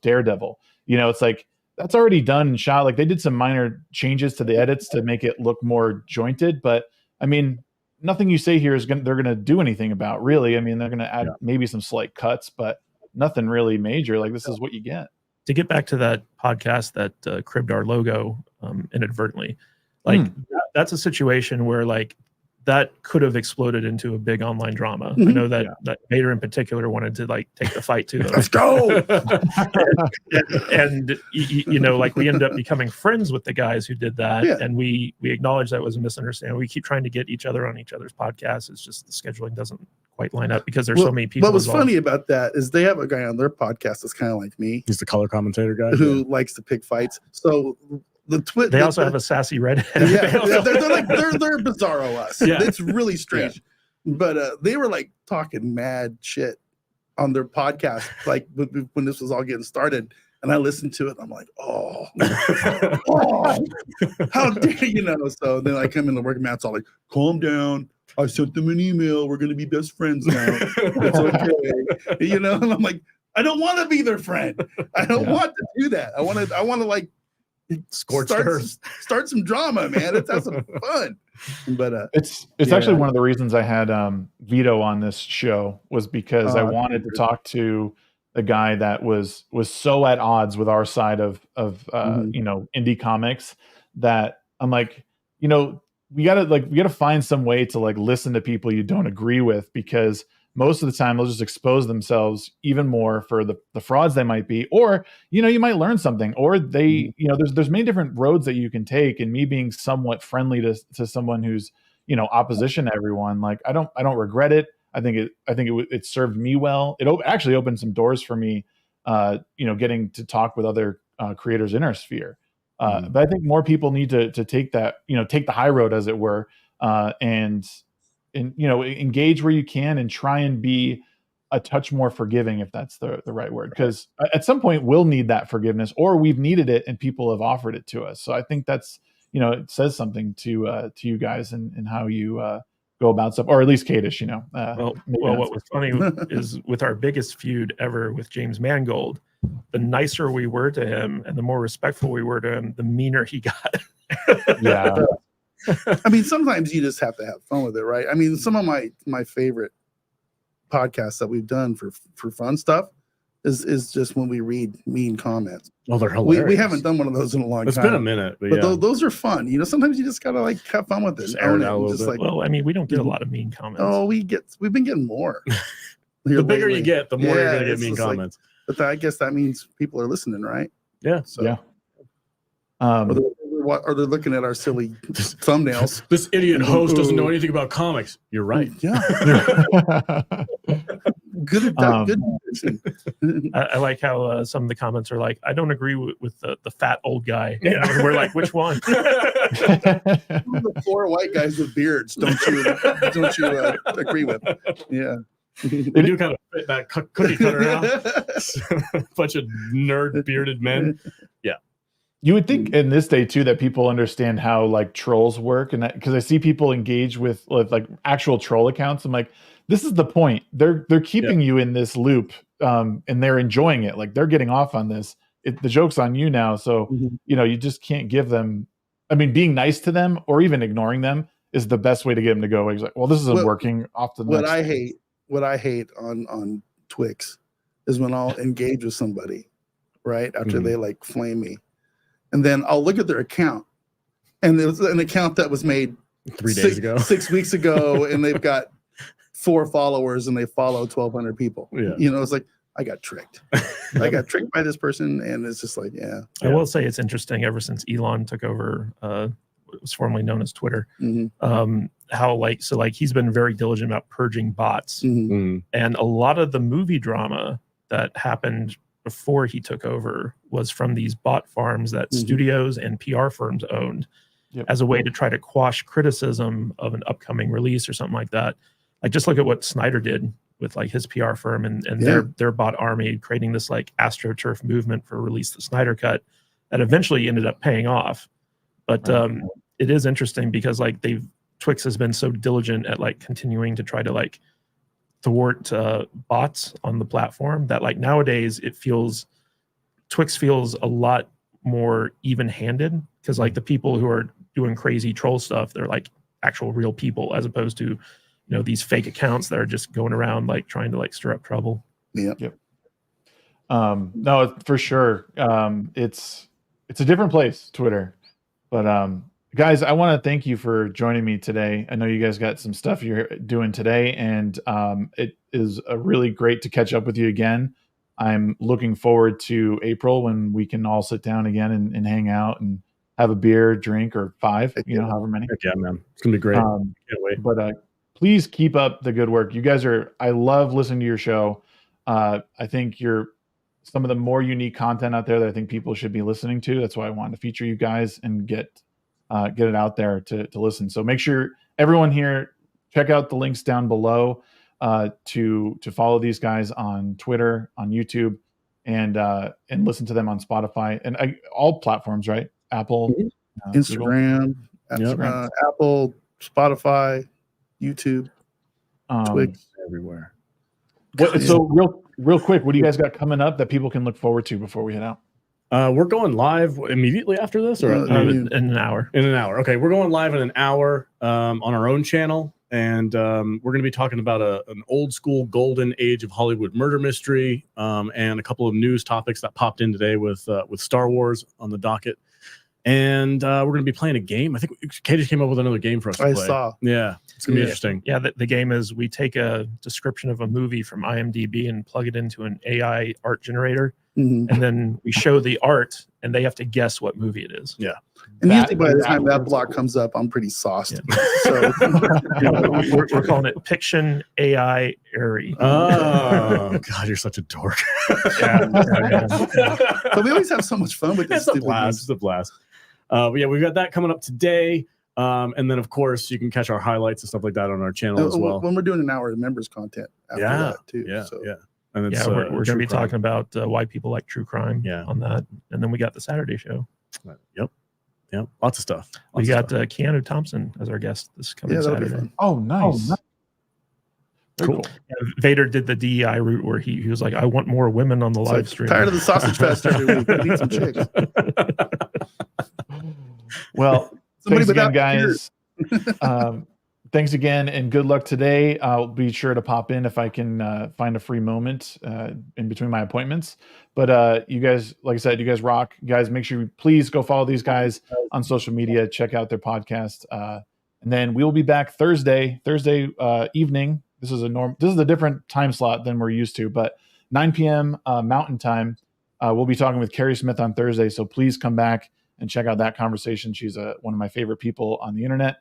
Speaker 1: Daredevil. It's like that's already done and shot. Like they did some minor changes to the edits to make it look more jointed, but I mean, nothing you say here they're gonna do anything about, really. I mean, they're gonna add maybe some slight cuts, but nothing really major. Like this is what you get.
Speaker 3: To get back to that podcast that cribbed our logo inadvertently, like that's a situation where like that could have exploded into a big online drama. I know that Vader in particular wanted to like take the fight to them.
Speaker 4: Let's go.
Speaker 3: and like we ended up becoming friends with the guys who did that, and we acknowledge that was a misunderstanding. We keep trying to get each other on each other's podcasts. It's just the scheduling doesn't quite line up because there's so many people.
Speaker 4: What was
Speaker 3: involved.
Speaker 4: Funny about that is they have a guy on their podcast that's kind of like me.
Speaker 2: He's the color commentator guy
Speaker 4: who likes to pick fights. So
Speaker 3: they also have a sassy redhead.
Speaker 4: They're bizarro us. It's really strange. But they were like talking mad shit on their podcast, like when this was all getting started. And I listened to it. I'm like, oh, how dare So then I come in the work, Matt's all like, calm down. I sent them an email. We're going to be best friends now. It's okay. And I'm like, I don't want to be their friend. I don't want to do that. I want to like start some drama, man. Let's have some fun. But
Speaker 1: it's actually one of the reasons I had Vito on this show was because I wanted to talk to a guy that was so at odds with our side of indie comics that I'm like, we gotta find some way to like listen to people you don't agree with, because most of the time they'll just expose themselves even more for the frauds they might be, or you might learn something, or they there's many different roads that you can take. And me being somewhat friendly to someone who's opposition to everyone, like I don't regret it. I think it served me well. It actually opened some doors for me getting to talk with other creators in our sphere. But I think more people need to take that, take the high road, as it were, and engage where you can and try and be a touch more forgiving, if that's the right word, because at some point we'll need that forgiveness, or we've needed it and people have offered it to us. So I think that's, it says something to you guys and how you go about stuff, or at least Kadish,
Speaker 3: Well, what was funny is with our biggest feud ever with James Mangold, the nicer we were to him and the more respectful we were to him, the meaner he got.
Speaker 1: Yeah.
Speaker 4: I mean, sometimes you just have to have fun with it, right? I mean, some of my favorite podcasts that we've done for fun stuff is just when we read mean comments.
Speaker 2: Oh, they're hilarious.
Speaker 4: We haven't done one of those in a long time.
Speaker 2: It's been a minute, but
Speaker 4: those are fun. Sometimes you just gotta have fun with it.
Speaker 2: Just air it out a little bit.
Speaker 3: Well, I mean, we don't get a lot of mean comments.
Speaker 4: Oh, we've been getting more.
Speaker 2: The bigger you get, the more you're gonna get mean comments.
Speaker 4: But I guess that means people are listening, right?
Speaker 2: Yeah.
Speaker 4: So,
Speaker 1: yeah.
Speaker 4: Or they're looking at our silly thumbnails.
Speaker 2: This idiot host doesn't know anything about comics. You're right.
Speaker 4: Yeah. Good at that. Good.
Speaker 3: I like how some of the comments are like, I don't agree with the fat old guy. Yeah. And we're like, which one?
Speaker 4: The 4 white guys with beards. Don't you agree with? Yeah.
Speaker 2: They do kind of fit that cookie cutter now. Bunch of nerd bearded men. Yeah.
Speaker 1: You would think in this day too that people understand how trolls work, and because I see people engage with actual troll accounts. I'm like, this is the point. They're keeping you in this loop, and they're enjoying it. They're getting off on this. The joke's on you now. So you just can't give them. I mean, being nice to them or even ignoring them is the best way to get them to go. He's like, well, this isn't working. Off to the next thing.
Speaker 4: What I hate on Twix is when I'll engage with somebody right after they flame me. And then I'll look at their account, and it was an account that was made
Speaker 2: 3 days ago,
Speaker 4: 6 weeks ago, and they've got 4 followers, and they follow 1,200 people. Yeah. It's like, I got tricked. I got tricked by this person, and it's just like, yeah.
Speaker 3: I will say it's interesting. Ever since Elon took over, what was formerly known as Twitter, how he's been very diligent about purging bots, and a lot of the movie drama that happened before he took over was from these bot farms that studios and PR firms owned as a way to try to quash criticism of an upcoming release or something like that. Just look at what Snyder did with his PR firm and their bot army, creating this AstroTurf movement for release the Snyder Cut that eventually ended up paying off. But it is interesting because Twix has been so diligent at continuing to try to thwart bots on the platform that nowadays Twix feels a lot more even-handed because the people who are doing crazy troll stuff, they're actual real people as opposed to these fake accounts that are just going around trying to stir up trouble.
Speaker 1: Yep. No, for sure. It's a different place, Twitter. But guys, I want to thank you for joining me today. I know you guys got some stuff you're doing today, and it is really great to catch up with you again. I'm looking forward to April when we can all sit down again and hang out and have a beer, drink, or 5, however many.
Speaker 2: Heck yeah, man. It's going to be great. Can't wait.
Speaker 1: But please keep up the good work. You guys I love listening to your show. I think you're some of the more unique content out there that I think people should be listening to. That's why I wanted to feature you guys and get it out there to listen. So make sure everyone here, check out the links down below to follow these guys on Twitter, on YouTube, and listen to them on Spotify and all platforms, right? Apple,
Speaker 4: Instagram, Apple, Spotify, YouTube, Twix,
Speaker 2: everywhere.
Speaker 1: So real quick, what do you guys got coming up that people can look forward to before we head out?
Speaker 2: We're going live immediately after this, or
Speaker 3: in an hour.
Speaker 2: In an hour. Okay, we're going live in an hour on our own channel, and we're going to be talking about an old school golden age of Hollywood murder mystery, and a couple of news topics that popped in today with Star Wars on the docket. And we're going to be playing a game. I think Katie came up with another game for us to play.
Speaker 4: I saw.
Speaker 2: Yeah, it's going to be interesting.
Speaker 3: Yeah, the game is we take a description of a movie from IMDb and plug it into an AI art generator. And then we show the art and they have to guess what movie it is.
Speaker 2: Yeah.
Speaker 4: And
Speaker 1: That-
Speaker 4: usually by the time that
Speaker 1: that-
Speaker 4: block comes up, I'm pretty sauced.
Speaker 3: Yeah.
Speaker 4: So
Speaker 3: We're calling it Piction AI Airy.
Speaker 2: Oh God, you're such a dork.
Speaker 4: but we always have so much fun with this.
Speaker 2: It's a blast. It's a blast. But yeah, we've got that coming up today. And then, of course, you can catch our highlights and stuff like that on our channel as well.
Speaker 4: When we're doing an hour of members content after that too.
Speaker 2: Yeah,
Speaker 4: So.
Speaker 2: yeah. And it's,
Speaker 3: We're going to
Speaker 2: true
Speaker 3: be
Speaker 2: crime.
Speaker 3: talking about why people like true crime on that. And then we got the Saturday show.
Speaker 2: Yep. Lots of stuff.
Speaker 3: We got Keanu Thompson as our guest this coming
Speaker 4: that'll be
Speaker 3: Saturday.
Speaker 4: fun.
Speaker 1: Oh, nice. Very
Speaker 2: Cool.
Speaker 3: Yeah, Vader did the DEI route where he was like, I want more women on the
Speaker 4: It's
Speaker 3: live
Speaker 4: like,
Speaker 3: stream.
Speaker 4: tired of the sausage fest every week. I need some chicks.
Speaker 1: Well,
Speaker 4: Somebody
Speaker 1: thanks again,
Speaker 4: without
Speaker 1: guys. Thanks again, and good luck today. I'll be sure to pop in if I can find a free moment in between my appointments. But you guys, like I said, you guys rock. You guys, make sure you please go follow these guys on social media. Check out their podcast, and then we will be back Thursday evening. This is a different time slot than we're used to, but 9 p.m. Mountain Time. We'll be talking with Carrie Smith on Thursday, so please come back and check out that conversation. She's one of my favorite people on the internet.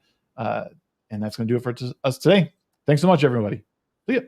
Speaker 1: And that's going to do it for us today. Thanks so much, everybody. See ya.